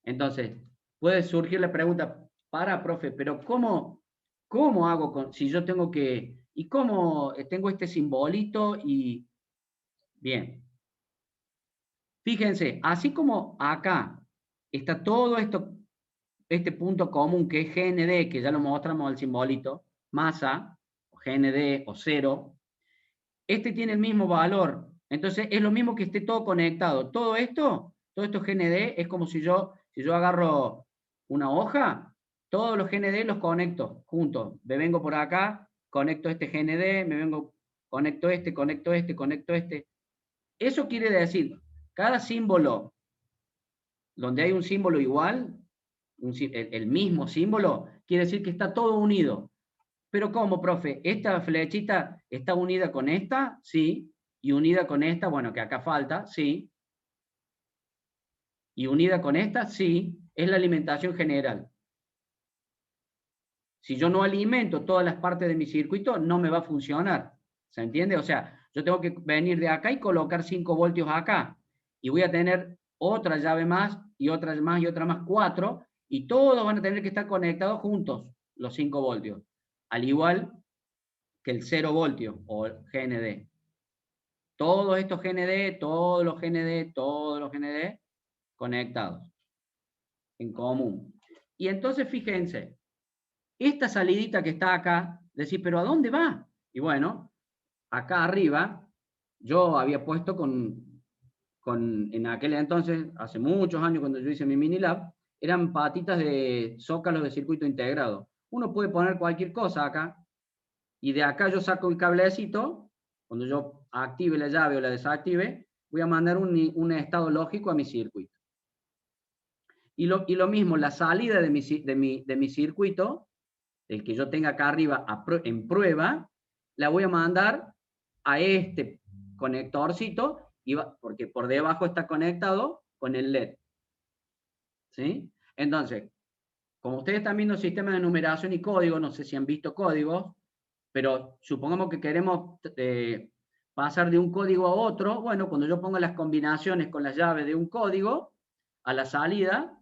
Entonces, puede surgir la pregunta, profe, pero ¿cómo hago si yo tengo que... ¿Y cómo tengo este simbolito? Y bien. Fíjense, así como acá está todo este punto común que es GND, que ya lo mostramos al simbolito, masa, GND o 0, este tiene el mismo valor. Entonces es lo mismo que esté todo conectado. Todo esto GND es como si yo agarro una hoja, todos los GND los conecto juntos. Me vengo por acá, conecto este GND, conecto este, conecto este, conecto este. Eso quiere decir, cada símbolo, donde hay un símbolo igual, el mismo símbolo, quiere decir que está todo unido. Pero ¿cómo, profe? ¿Esta flechita está unida con esta? Sí. ¿Y unida con esta? Bueno, que acá falta, sí. ¿Y unida con esta? Sí. Es la alimentación general. Si yo no alimento todas las partes de mi circuito, no me va a funcionar. ¿Se entiende? O sea, yo tengo que venir de acá y colocar 5 voltios acá. Y voy a tener otra llave más, y otra más, y otra más, 4. Y todos van a tener que estar conectados juntos, los 5 voltios. Al igual que el 0 voltio o el GND. Todos estos GND, todos los GND conectados en común. Y entonces fíjense, esta salidita que está acá, decir, ¿pero a dónde va? Y bueno, acá arriba, yo había puesto en aquel entonces, hace muchos años cuando yo hice mi Minilab, eran patitas de zócalos de circuito integrado. Uno puede poner cualquier cosa acá, y de acá yo saco el cablecito, cuando yo active la llave o la desactive, voy a mandar un estado lógico a mi circuito. Y lo mismo, la salida de mi circuito, el que yo tenga acá arriba en prueba, la voy a mandar a este conectorcito, porque por debajo está conectado con el LED. ¿Sí? Entonces, como ustedes están viendo sistemas de numeración y código, no sé si han visto códigos, pero supongamos que queremos pasar de un código a otro. Bueno, cuando yo ponga las combinaciones con las llaves de un código, a la salida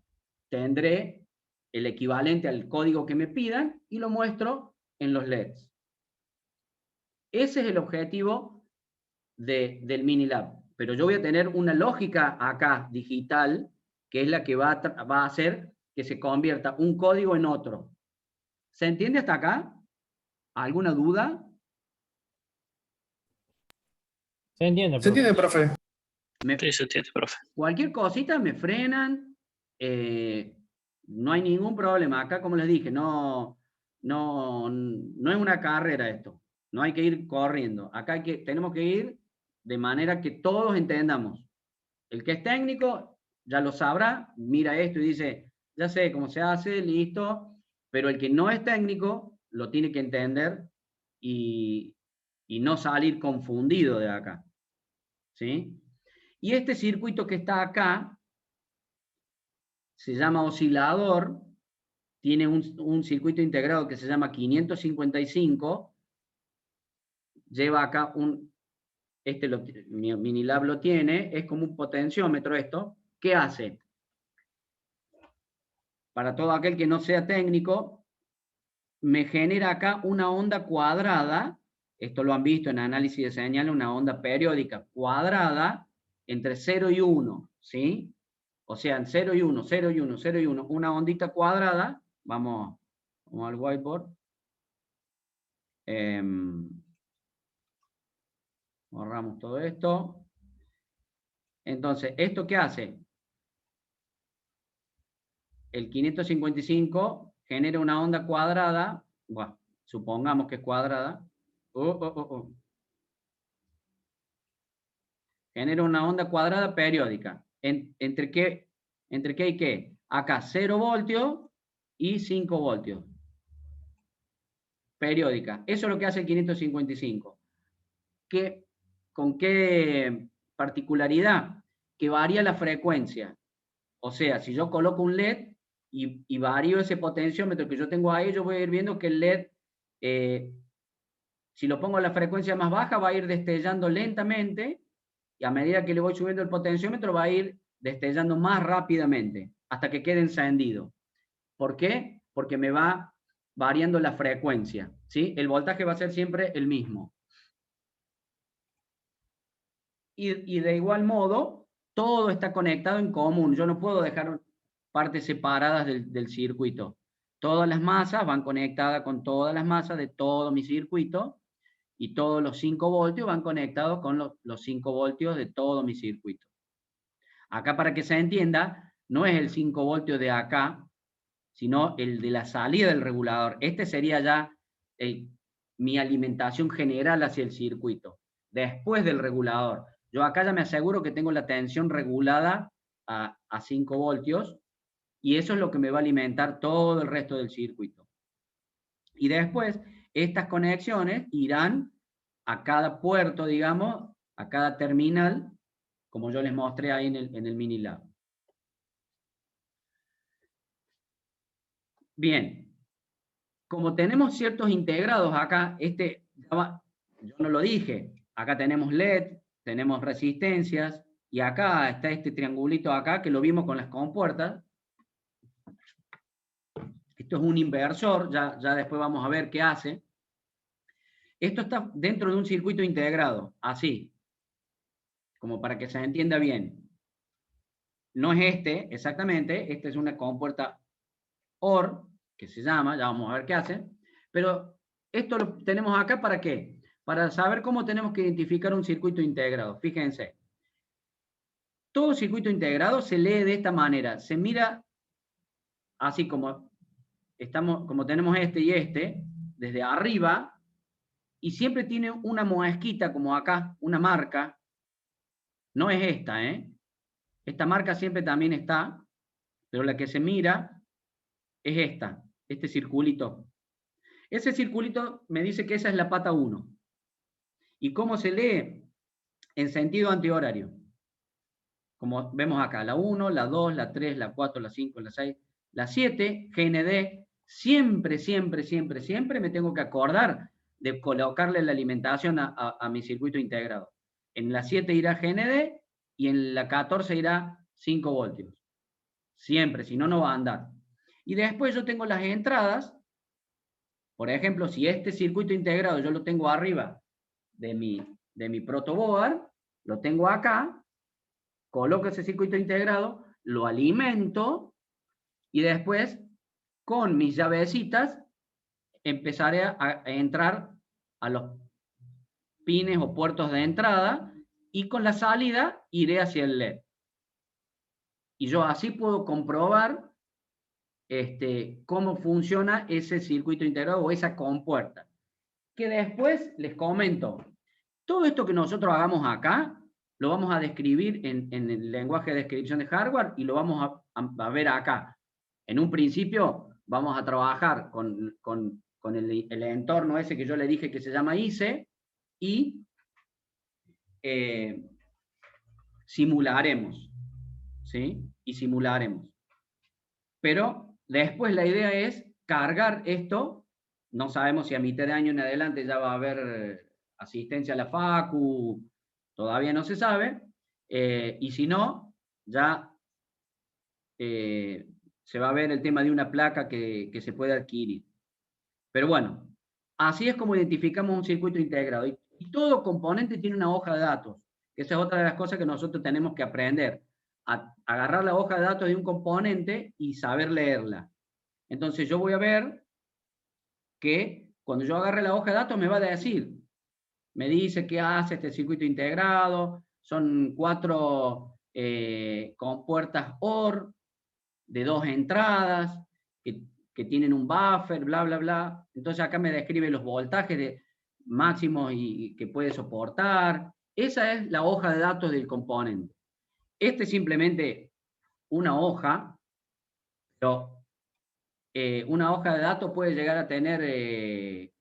tendré el equivalente al código que me pidan y lo muestro en los LEDs. Ese es el objetivo del Minilab. Pero yo voy a tener una lógica acá digital, que es la que va a hacer que se convierta un código en otro. ¿Se entiende hasta acá? ¿Alguna duda? Se entiende, ¿Se profe. entiende, profe? Sí, se entiende, profe. Cualquier cosita me frenan, no hay ningún problema. Acá, como les dije, no es una carrera esto. No hay que ir corriendo. Acá tenemos que ir de manera que todos entendamos. El que es técnico ya lo sabrá, mira esto y dice, ya sé cómo se hace, listo. Pero el que no es técnico lo tiene que entender y no salir confundido de acá. ¿Sí? Y este circuito que está acá se llama oscilador, tiene un circuito integrado que se llama 555, lleva acá mi Minilab lo tiene, es como un potenciómetro esto. ¿Qué hace? Para todo aquel que no sea técnico, me genera acá una onda cuadrada, esto lo han visto en análisis de señales, una onda periódica cuadrada entre 0 y 1, ¿sí? O sea, en 0 y 1, 0 y 1, 0 y 1, una ondita cuadrada, vamos al whiteboard. Borramos todo esto. Entonces, ¿esto qué hace? El 555 genera una onda cuadrada, bueno, supongamos que es cuadrada. Genera una onda cuadrada periódica. ¿Entre qué y qué? Acá 0 voltios y 5 voltios. Periódica. Eso es lo que hace el 555. ¿Con qué particularidad? Que varía la frecuencia. O sea, si yo coloco un LED y varío ese potenciómetro que yo tengo ahí, yo voy a ir viendo que el LED, si lo pongo a la frecuencia más baja, va a ir destellando lentamente, y a medida que le voy subiendo el potenciómetro, va a ir destellando más rápidamente, hasta que quede encendido. ¿Por qué? Porque me va variando la frecuencia, ¿sí? El voltaje va a ser siempre el mismo. Y de igual modo, todo está conectado en común. Yo no puedo dejar partes separadas del circuito. Todas las masas van conectadas con todas las masas de todo mi circuito, y todos los 5 voltios van conectados con los 5 voltios de todo mi circuito. Acá, para que se entienda, no es el 5 voltios de acá, sino el de la salida del regulador. Este sería ya mi alimentación general hacia el circuito, después del regulador. Yo acá ya me aseguro que tengo la tensión regulada a 5 voltios, y eso es lo que me va a alimentar todo el resto del circuito. Y después, estas conexiones irán a cada puerto, digamos, a cada terminal, como yo les mostré ahí en el Minilab. Bien, como tenemos ciertos integrados acá, yo no lo dije, acá tenemos LED, tenemos resistencias, y acá está este triangulito acá, que lo vimos con las compuertas. Esto es un inversor, ya después vamos a ver qué hace. Esto está dentro de un circuito integrado, así, como para que se entienda bien. No es este, exactamente, esta es una compuerta OR, que se llama, ya vamos a ver qué hace, pero esto lo tenemos acá ¿para qué? Para saber cómo tenemos que identificar un circuito integrado. Fíjense, todo circuito integrado se lee de esta manera, se mira así como tenemos este y este, desde arriba, y siempre tiene una muesquita como acá, una marca. No es esta, ¿eh? Esta marca siempre también está, pero la que se mira es este circulito. Ese circulito me dice que esa es la pata 1. ¿Y cómo se lee? En sentido antihorario. Como vemos acá, la 1, la 2, la 3, la 4, la 5, la 6, la 7, GND. Siempre, siempre, siempre, siempre me tengo que acordar de colocarle la alimentación a mi circuito integrado. En la 7 irá GND y en la 14 irá 5 voltios. Siempre, si no, no va a andar. Y después yo tengo las entradas. Por ejemplo, si este circuito integrado yo lo tengo arriba de mi protoboard, lo tengo acá, coloco ese circuito integrado, lo alimento, Y después, con mis llavecitas, empezaré a entrar a los pines o puertos de entrada, y con la salida iré hacia el LED. Y yo así puedo comprobar cómo funciona ese circuito integrado o esa compuerta. Que después les comento, todo esto que nosotros hagamos acá, lo vamos a describir en el lenguaje de descripción de hardware y lo vamos a ver acá. En un principio vamos a trabajar con el entorno ese que yo le dije que se llama ICE, y simularemos, ¿sí? Y simularemos. Pero después la idea es cargar esto. No sabemos si a mitad de año en adelante ya va a haber asistencia a la facu, todavía no se sabe, y si no, ya se va a ver el tema de una placa que se puede adquirir. Pero bueno, así es como identificamos un circuito integrado. Y todo componente tiene una hoja de datos, que esa es otra de las cosas que nosotros tenemos que aprender, a agarrar la hoja de datos de un componente y saber leerla. Entonces yo voy a ver que cuando yo agarre la hoja de datos me va a decir, me dice qué hace este circuito integrado, son 4 compuertas OR de 2 entradas, que tienen un buffer, bla, bla, bla. Entonces acá me describe los voltajes máximos y que puede soportar. Esa es la hoja de datos del componente. Este es simplemente una hoja, pero una hoja de datos puede llegar a tener, qué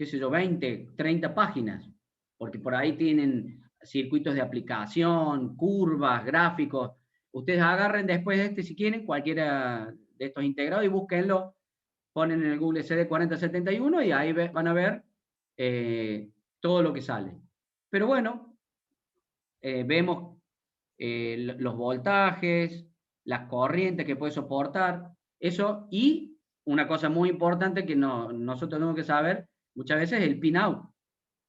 sé yo, 20, 30 páginas, porque por ahí tienen circuitos de aplicación, curvas, gráficos. Ustedes agarren después si quieren, cualquiera de estos integrados y búsquenlo, ponen en el Google CD4071 y ahí van a ver todo lo que sale. Pero bueno, vemos los voltajes, las corrientes que puede soportar, eso, y una cosa muy importante que nosotros tenemos que saber muchas veces es el pin-out.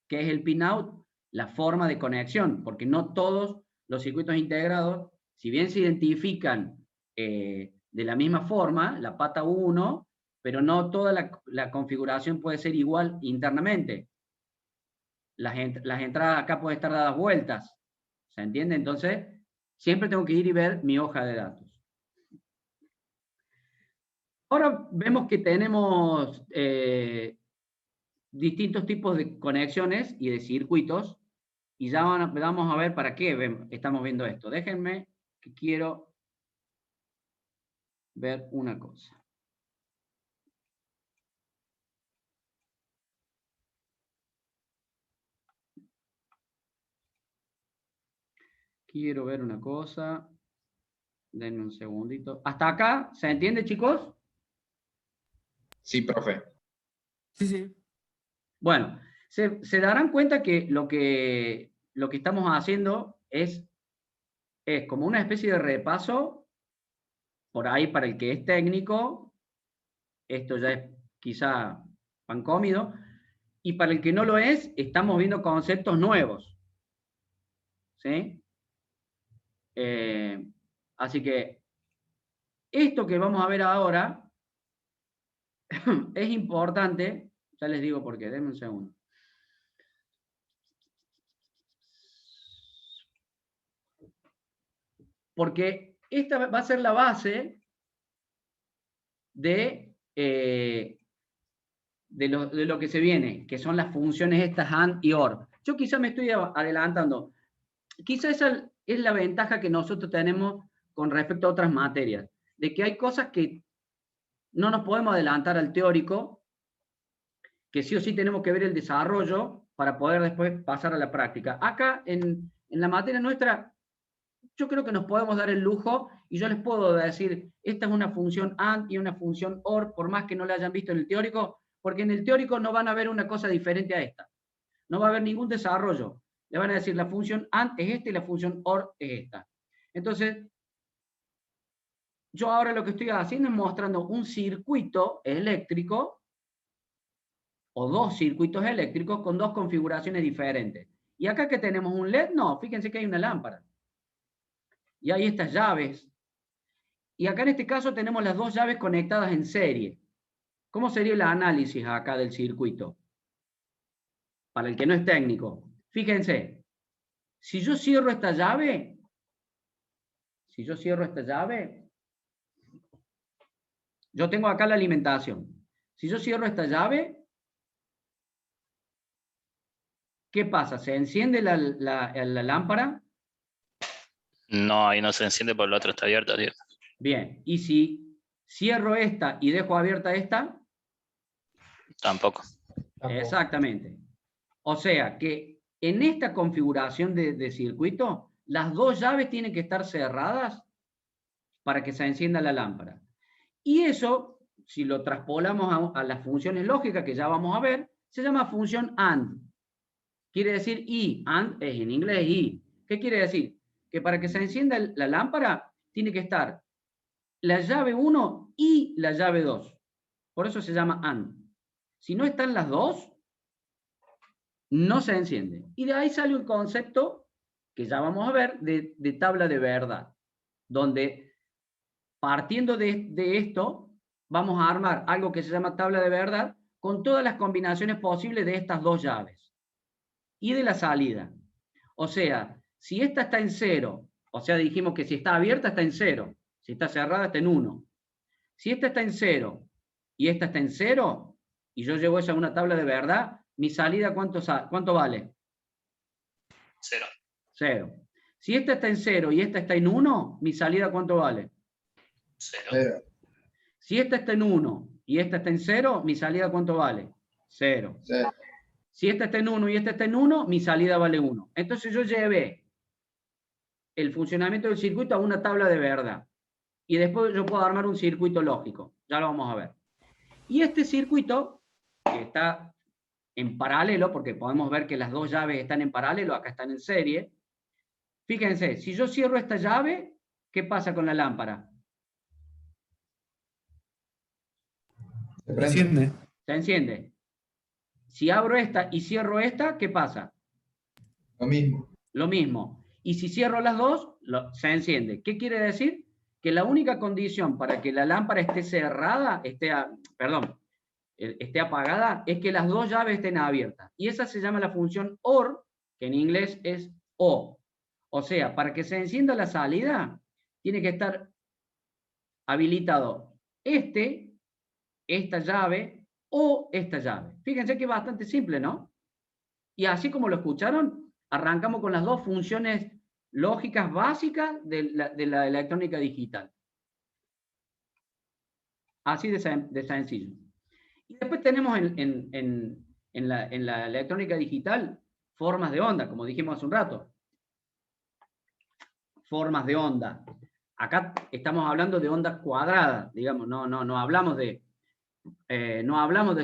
¿Qué es el pin-out? La forma de conexión, porque no todos los circuitos integrados, si bien se identifican de la misma forma, la pata 1, pero no toda la configuración puede ser igual internamente. Las entradas acá pueden estar dadas vueltas, ¿se entiende? Entonces, siempre tengo que ir y ver mi hoja de datos. Ahora vemos que tenemos distintos tipos de conexiones y de circuitos, y ya vamos a ver para qué estamos viendo esto. Déjenme que quiero ver una cosa. Quiero ver una cosa. Denme un segundito. ¿Hasta acá? ¿Se entiende, chicos? Sí, profe. Sí, sí. Bueno, se darán cuenta que lo que estamos haciendo es como una especie de repaso, por ahí para el que es técnico, esto ya es quizá pan comido, y para el que no lo es, estamos viendo conceptos nuevos. ¿Sí? Así que esto que vamos a ver ahora es importante, ya les digo por qué, denme un segundo. Porque esta va a ser la base de lo que se viene, que son las funciones estas AND y OR. Yo quizá me estoy adelantando. Quizá esa es la ventaja que nosotros tenemos con respecto a otras materias, de que hay cosas que no nos podemos adelantar al teórico, que sí o sí tenemos que ver el desarrollo para poder después pasar a la práctica. Acá, en la materia nuestra, yo creo que nos podemos dar el lujo, y yo les puedo decir, esta es una función AND y una función OR, por más que no la hayan visto en el teórico, porque en el teórico no van a ver una cosa diferente a esta. No va a haber ningún desarrollo. Le van a decir, la función AND es esta y la función OR es esta. Entonces, yo ahora lo que estoy haciendo es mostrando un circuito eléctrico, o 2 circuitos eléctricos con 2 configuraciones diferentes. ¿Y acá que tenemos un LED? No, fíjense que hay una lámpara. Y hay estas llaves. Y acá en este caso tenemos las dos llaves conectadas en serie. ¿Cómo sería el análisis acá del circuito? Para el que no es técnico. Fíjense, si yo cierro esta llave, yo tengo acá la alimentación. Si yo cierro esta llave, ¿qué pasa? ¿Se enciende la lámpara? No, ahí no se enciende porque la otra está abierta, tío. Bien, y si cierro esta y dejo abierta esta, Tampoco. exactamente. O sea que en esta configuración de circuito, las dos llaves tienen que estar cerradas para que se encienda la lámpara. Y eso, si lo traspolamos a las funciones lógicas que ya vamos a ver, se llama función AND. Quiere decir y, AND es en inglés y. ¿Qué quiere decir? Que para que se encienda la lámpara, tiene que estar la llave 1 y la llave 2. Por eso se llama AND. Si no están las dos, no se enciende. Y de ahí sale un concepto que ya vamos a ver de tabla de verdad, donde partiendo de esto, vamos a armar algo que se llama tabla de verdad con todas las combinaciones posibles de estas dos llaves y de la salida. O sea, si esta está en 0, o sea, dijimos que si está abierta está en 0, si está cerrada está en 1. Si esta está en 0 y esta está en 0, y yo llevo esa a una tabla de verdad, mi salida ¿cuánto vale? 0. 0. Si esta está en 0 y esta está en 1, mi salida ¿cuánto vale? 0. Si esta está en 1 y esta está en 0, mi salida ¿cuánto vale? 0. Si esta está en 1 y esta está en 1, mi salida vale 1. Entonces yo llevé el funcionamiento del circuito a una tabla de verdad. Y después yo puedo armar un circuito lógico. Ya lo vamos a ver. Y este circuito, que está en paralelo, porque podemos ver que las dos llaves están en paralelo, acá están en serie. Fíjense, si yo cierro esta llave, ¿qué pasa con la lámpara? Se enciende. Se enciende. Si abro esta y cierro esta, ¿qué pasa? Lo mismo. Lo mismo. Y si cierro las dos, se enciende. ¿Qué quiere decir? Que la única condición para que la lámpara esté cerrada, esté apagada, es que las dos llaves estén abiertas. Y esa se llama la función OR, que en inglés es O. O sea, para que se encienda la salida, tiene que estar habilitado esta llave o esta llave. Fíjense que es bastante simple, ¿no? Y así como lo escucharon, arrancamos con las dos funciones lógicas básicas de la electrónica digital. Así de sencillo. Y después tenemos en la electrónica digital formas de onda, como dijimos hace un rato. Formas de onda. Acá estamos hablando de ondas cuadradas, digamos, no hablamos de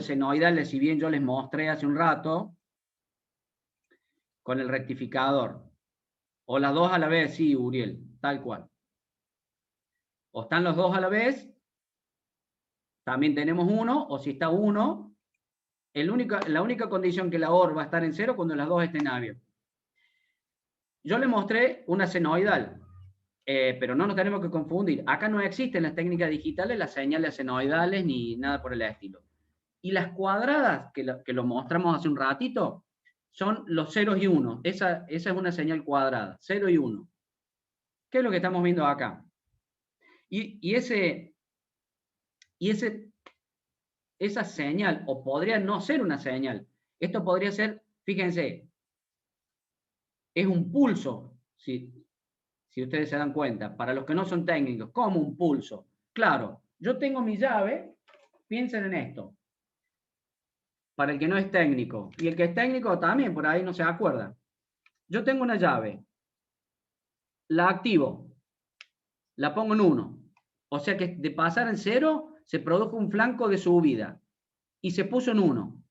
senoidales, si bien yo les mostré hace un rato con el rectificador. O las dos a la vez, sí, Uriel, tal cual. O están los dos a la vez, también tenemos uno, o si está uno, la única condición que la OR va a estar en 0 cuando las dos estén abiertas. Yo le mostré una senoidal, pero no nos tenemos que confundir. Acá no existen las técnicas digitales, las señales senoidales, ni nada por el estilo. Y las cuadradas, que lo mostramos hace un ratito, son los ceros y unos. Esa es una señal cuadrada, 0 y 1. ¿Qué es lo que estamos viendo acá? Esa señal, o podría no ser una señal, esto podría ser, fíjense, es un pulso, si ustedes se dan cuenta, para los que no son técnicos, como un pulso. Claro, yo tengo mi llave, piensen en esto, para el que no es técnico, y el que es técnico también, por ahí no se acuerda. Yo tengo una llave, la activo, la pongo en 1, o sea que de pasar en 0, se produjo un flanco de subida, y se puso en 1,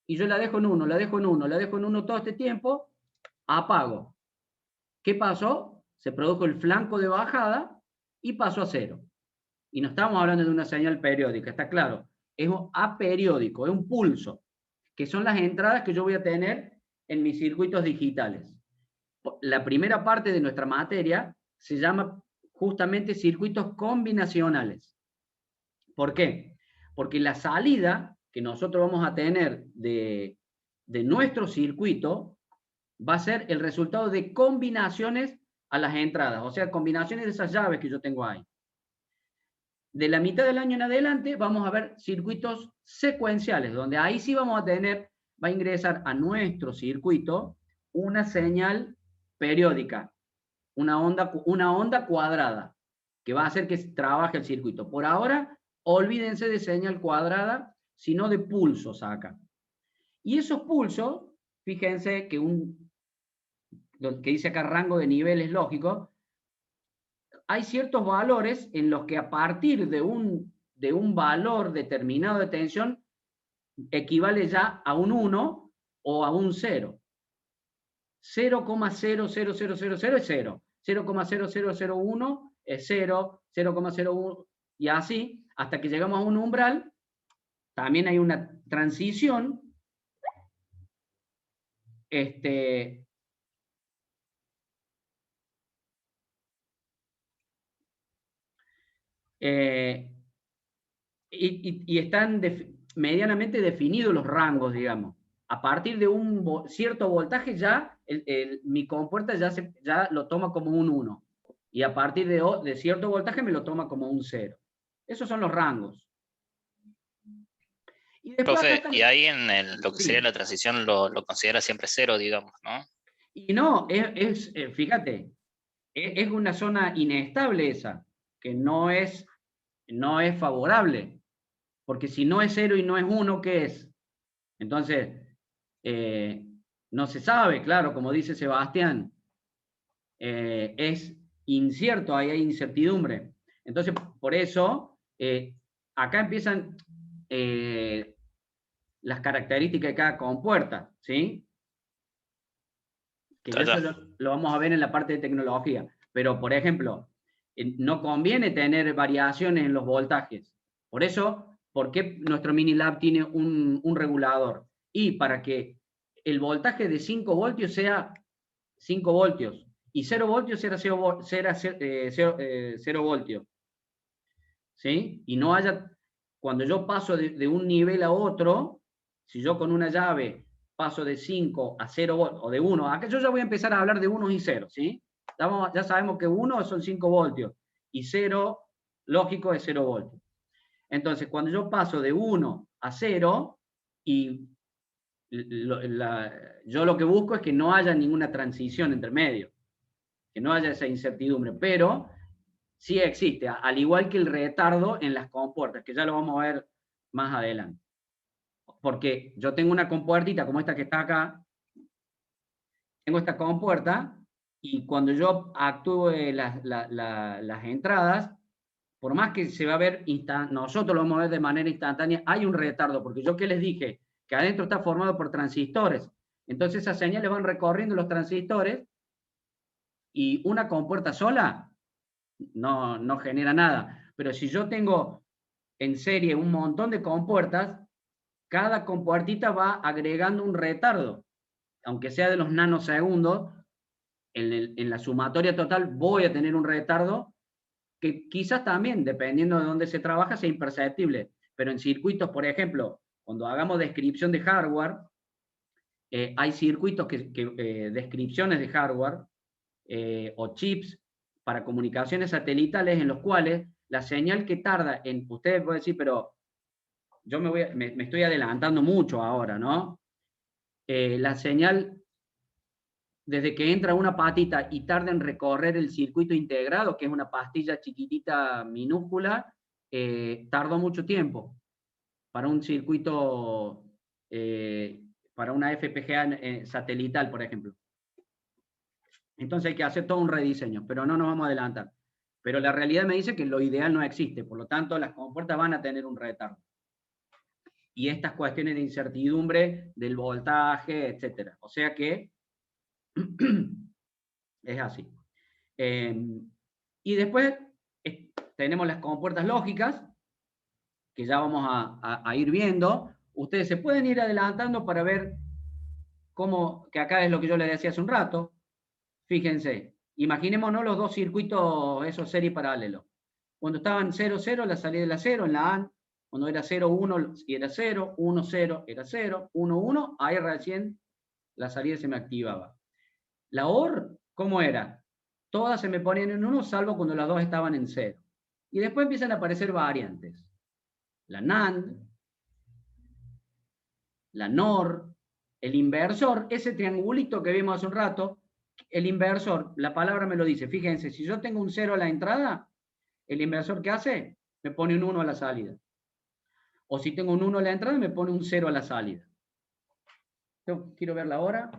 y yo la dejo en 1, la dejo en 1, la dejo en 1 todo este tiempo, apago. ¿Qué pasó? Se produjo el flanco de bajada, y pasó a 0. Y no estamos hablando de una señal periódica, está claro. Es un aperiódico, es un pulso, que son las entradas que yo voy a tener en mis circuitos digitales. La primera parte de nuestra materia se llama justamente circuitos combinacionales. ¿Por qué? Porque la salida que nosotros vamos a tener de nuestro circuito va a ser el resultado de combinaciones a las entradas, o sea, combinaciones de esas llaves que yo tengo ahí. De la mitad del año en adelante vamos a ver circuitos secuenciales, donde ahí sí vamos a tener, va a ingresar a nuestro circuito una señal periódica, una onda cuadrada, que va a hacer que trabaje el circuito. Por ahora, olvídense de señal cuadrada, sino de pulsos acá. Y esos pulsos, fíjense que lo que dice acá rango de niveles lógicos, hay ciertos valores en los que a partir de un valor determinado de tensión equivale ya a un 1 o a un 0. 0,00000 es 0. 0,0001 es 0, 0,01 y así, hasta que llegamos a un umbral. También hay una transición y están medianamente definidos los rangos, digamos. A partir de un cierto voltaje ya mi compuerta ya lo toma como un 1. Y a partir de cierto voltaje me lo toma como un 0. Esos son los rangos. Y después Profe, y ahí en lo que sería la transición lo considera siempre 0, digamos, ¿no? Y no, fíjate, es una zona inestable esa, que no es favorable, porque si no es 0 y no es 1, ¿qué es? Entonces, no se sabe, claro, como dice Sebastián, es incierto, ahí hay incertidumbre. Entonces, por eso, acá empiezan las características de cada compuerta, ¿sí? Que eso lo vamos a ver en la parte de tecnología. Pero, por ejemplo, no conviene tener variaciones en los voltajes. Por eso, ¿por qué nuestro Minilab tiene un regulador? Y para que el voltaje de 5 voltios sea 5 voltios y 0 voltios sea 0 voltios. ¿Sí? Y no haya, cuando yo paso de un nivel a otro, si yo con una llave paso de 5 a 0 voltios, o de 1, acá yo ya voy a empezar a hablar de unos y ceros, ¿sí? Ya sabemos que 1 son 5 voltios y 0, lógico, es 0 voltios. Entonces, cuando yo paso de 1 a 0, y yo lo que busco es que no haya ninguna transición entre medio, que no haya esa incertidumbre, pero sí existe, al igual que el retardo en las compuertas, que ya lo vamos a ver más adelante. Porque yo tengo una compuertita como esta que está acá, tengo esta compuerta, y cuando yo actúe las entradas, por más que se va a ver, nosotros lo vamos a ver de manera instantánea, hay un retardo, porque yo que les dije, que adentro está formado por transistores. Entonces esas señales van recorriendo los transistores, y una compuerta sola no genera nada. Pero si yo tengo en serie un montón de compuertas, cada compuertita va agregando un retardo, aunque sea de los nanosegundos, en la sumatoria total voy a tener un retardo que quizás también, dependiendo de dónde se trabaja, sea imperceptible. Pero en circuitos, por ejemplo, cuando hagamos descripción de hardware, hay circuitos descripciones de hardware o chips para comunicaciones satelitales en los cuales la señal que tarda en, ustedes pueden decir, pero yo me estoy adelantando mucho ahora, ¿no? La señal, desde que entra una patita y tarda en recorrer el circuito integrado, que es una pastilla chiquitita, minúscula, tardó mucho tiempo para un circuito, para una FPGA satelital, por ejemplo. Entonces hay que hacer todo un rediseño, pero no nos vamos a adelantar. Pero la realidad me dice que lo ideal no existe, por lo tanto las compuertas van a tener un retardo. Y estas cuestiones de incertidumbre del voltaje, etcétera. O sea que es así. Y después tenemos las compuertas lógicas, que ya vamos a ir viendo. Ustedes se pueden ir adelantando para ver cómo, que acá es lo que yo les decía hace un rato. Fíjense, Imaginémonos los dos circuitos, esos serie paralelos. Cuando estaban 0, 0, la salida era 0 en la AND. Cuando era 0, 1 era 0, 1, 0 era 0, 1, 1, ahí recién la salida se me activaba. La OR, ¿cómo era? Todas se me ponían en 1, salvo cuando las dos estaban en 0. Y después empiezan a aparecer variantes. La NAND, la NOR, el inversor, ese triangulito que vimos hace un rato, el inversor, la palabra me lo dice. Fíjense, si yo tengo un 0 a la entrada, el inversor, ¿qué hace? Me pone un 1 a la salida. O si tengo un 1 a la entrada, me pone un 0 a la salida. Yo quiero ver la hora.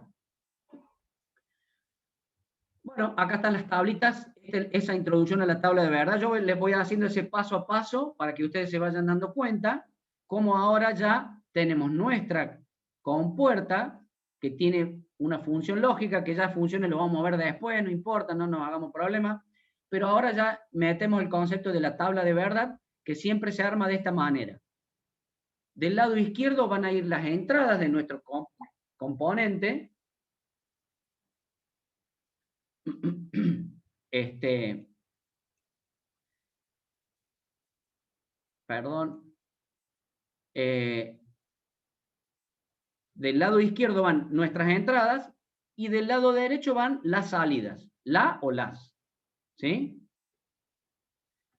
Bueno, acá están las tablitas, esa introducción a la tabla de verdad. Yo les voy haciendo ese paso a paso para que ustedes se vayan dando cuenta cómo ahora ya tenemos nuestra compuerta que tiene una función lógica, que ya funciones lo vamos a ver después, no importa, no nos hagamos problemas, pero ahora ya metemos el concepto de la tabla de verdad, que siempre se arma de esta manera. Del lado izquierdo van a ir las entradas de nuestro componente. Perdón. Del lado izquierdo van nuestras entradas y del lado derecho van las salidas, la o las. ¿Sí?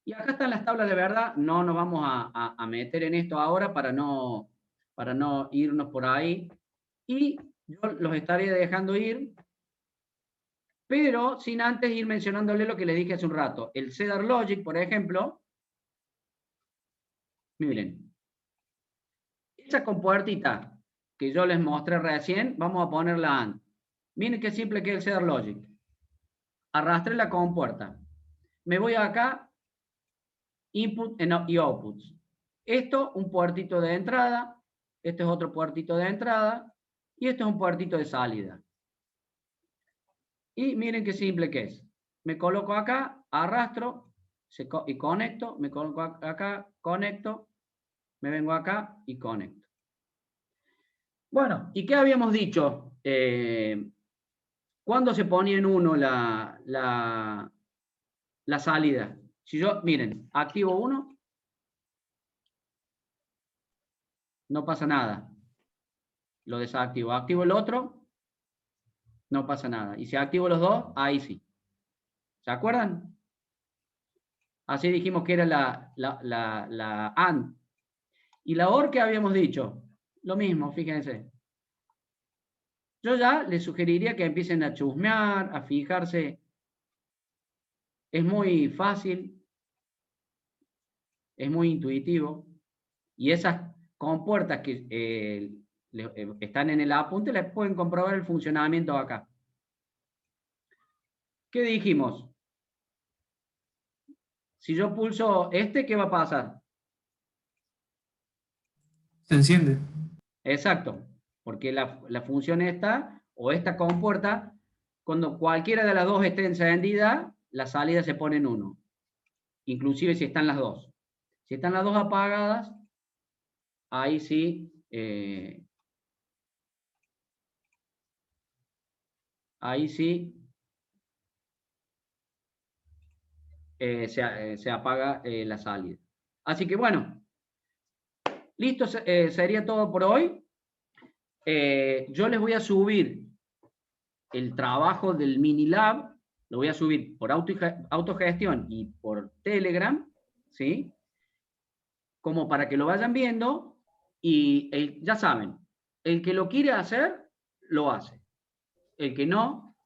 Y acá están las tablas de verdad, no nos vamos a meter en esto ahora para no irnos por ahí. Y yo los estaré dejando ir, pero sin antes ir mencionándole lo que les dije hace un rato. El Cedar Logic, por ejemplo, miren, esa compuertita que yo les mostré recién, vamos a ponerla AND. Miren qué simple que es el Cedar Logic. Arrastré la compuerta. Me voy acá, input y outputs. Esto, un puertito de entrada, este es otro puertito de entrada, y este es un puertito de salida. Y miren qué simple que es. Me coloco acá, arrastro y conecto, me coloco acá, conecto, me vengo acá y conecto. Bueno, ¿y qué habíamos dicho? ¿Cuándo se ponía en 1 la salida? Si yo, miren, activo 1, no pasa nada. Lo desactivo. Activo el otro, no pasa nada. Y si activo los dos, ahí sí. ¿Se acuerdan? Así dijimos que era la AND. Y la OR, ¿qué habíamos dicho? Lo mismo, fíjense. Yo ya les sugeriría que empiecen a chusmear, a fijarse. Es muy fácil, es muy intuitivo. Y esas compuertas que están en el apunte, les pueden comprobar el funcionamiento acá. ¿Qué dijimos? Si yo pulso este, ¿qué va a pasar? Se enciende. Exacto, porque la función esta, o esta compuerta, cuando cualquiera de las dos esté encendida, la salida se pone en 1. Inclusive si están las dos. Si están las dos apagadas, ahí sí, se apaga la salida. Así que bueno, listo, sería todo por hoy. Yo les voy a subir el trabajo del Minilab, lo voy a subir por autogestión y por Telegram, ¿sí? Como para que lo vayan viendo, y ya saben, el que lo quiere hacer, lo hace. El que no,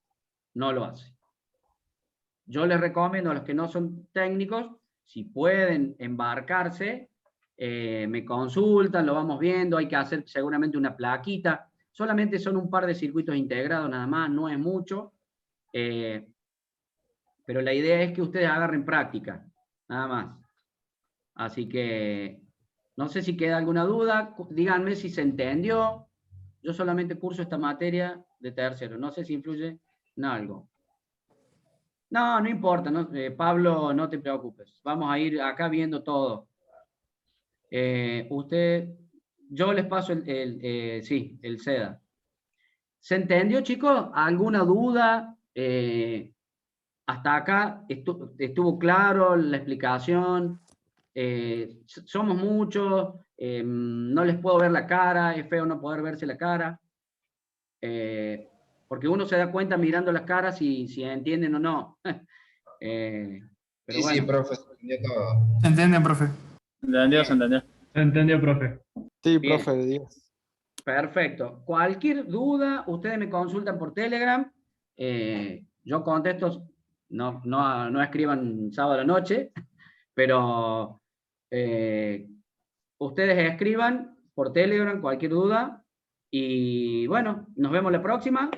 no lo hace. Yo les recomiendo a los que no son técnicos, si pueden embarcarse, me consultan, lo vamos viendo, hay que hacer seguramente una plaquita, solamente son un par de circuitos integrados nada más, no es mucho, pero la idea es que ustedes agarren práctica, nada más. Así que, no sé si queda alguna duda, díganme si se entendió. Yo solamente curso esta materia de tercero, no sé si influye en algo. No, no importa, no, Pablo, no te preocupes. Vamos a ir acá viendo todo. Yo les paso el SEDA. ¿Se entendió, chicos? ¿Alguna duda? hasta acá estuvo claro la explicación. Somos muchos, no les puedo ver la cara, es feo no poder verse la cara. Porque uno se da cuenta mirando las caras si entienden o no. Pero Sí, bueno. sí, profe, se entendió todo. ¿Se entiende, profe? Entendió, se entendió. ¿Se entendió, profe? Sí, Bien. profe, de 10. Perfecto. Cualquier duda, ustedes me consultan por Telegram. Yo contesto, no escriban sábado a la noche, pero ustedes escriban por Telegram cualquier duda. Y bueno, nos vemos la próxima.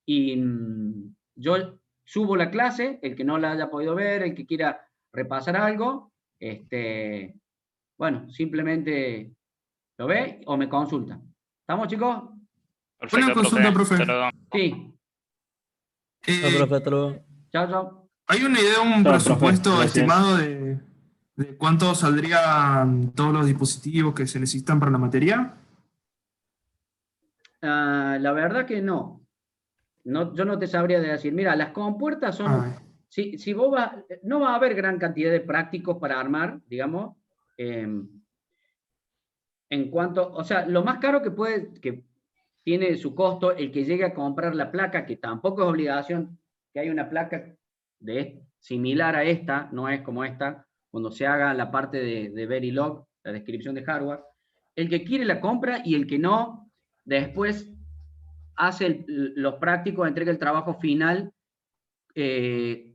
Y yo subo la clase, el que no la haya podido ver, el que quiera repasar algo, bueno, simplemente lo ve o me consulta. ¿Estamos, chicos? Perfecto, consulta, profe. Hasta luego. Sí. No, profe, hasta luego. Chao, chao. ¿Hay una idea, un Chao, presupuesto profe, gracias. estimado de cuánto saldrían todos los dispositivos que se necesitan para la materia? La verdad que no. Yo no te sabría decir. Mira, las compuertas son... Ah, Si vos no va a haber gran cantidad de prácticos para armar, digamos. En cuanto... O sea, lo más caro que tiene su costo el que llegue a comprar la placa, que tampoco es obligación que hay una placa similar a esta, no es como esta, cuando se haga la parte de Verilog, la descripción de hardware. El que quiere la compra y el que no, después hace los prácticos, entrega el trabajo final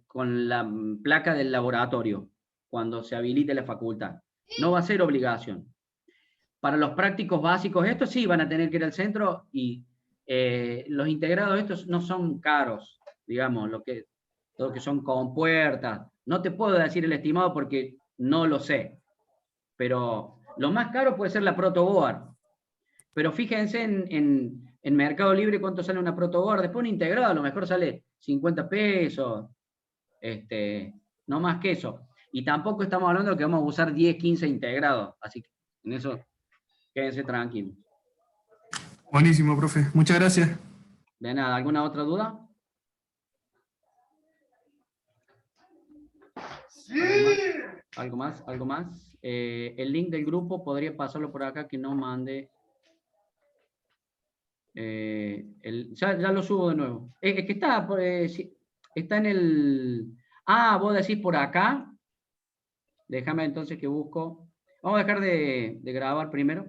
con la placa del laboratorio, cuando se habilite la facultad. No va a ser obligación. Para los prácticos básicos, estos sí van a tener que ir al centro y los integrados estos no son caros, digamos, lo que son compuertas. No te puedo decir el estimado porque no lo sé, pero lo más caro puede ser la protoboard. Pero fíjense en Mercado Libre cuánto sale una protoboard. Después un integrado a lo mejor sale 50 pesos, no más que eso. Y tampoco estamos hablando de que vamos a usar 10, 15 integrados, así que en eso quédense tranquilos. buenísimo, profe. Muchas gracias. De nada, ¿alguna otra duda? ¿Algo más? ¿Algo más? El link del grupo podría pasarlo por acá que no mande. Ya lo subo de nuevo. Es que está en el... Ah, vos decís por acá. Déjame entonces que busco. Vamos a dejar de grabar primero.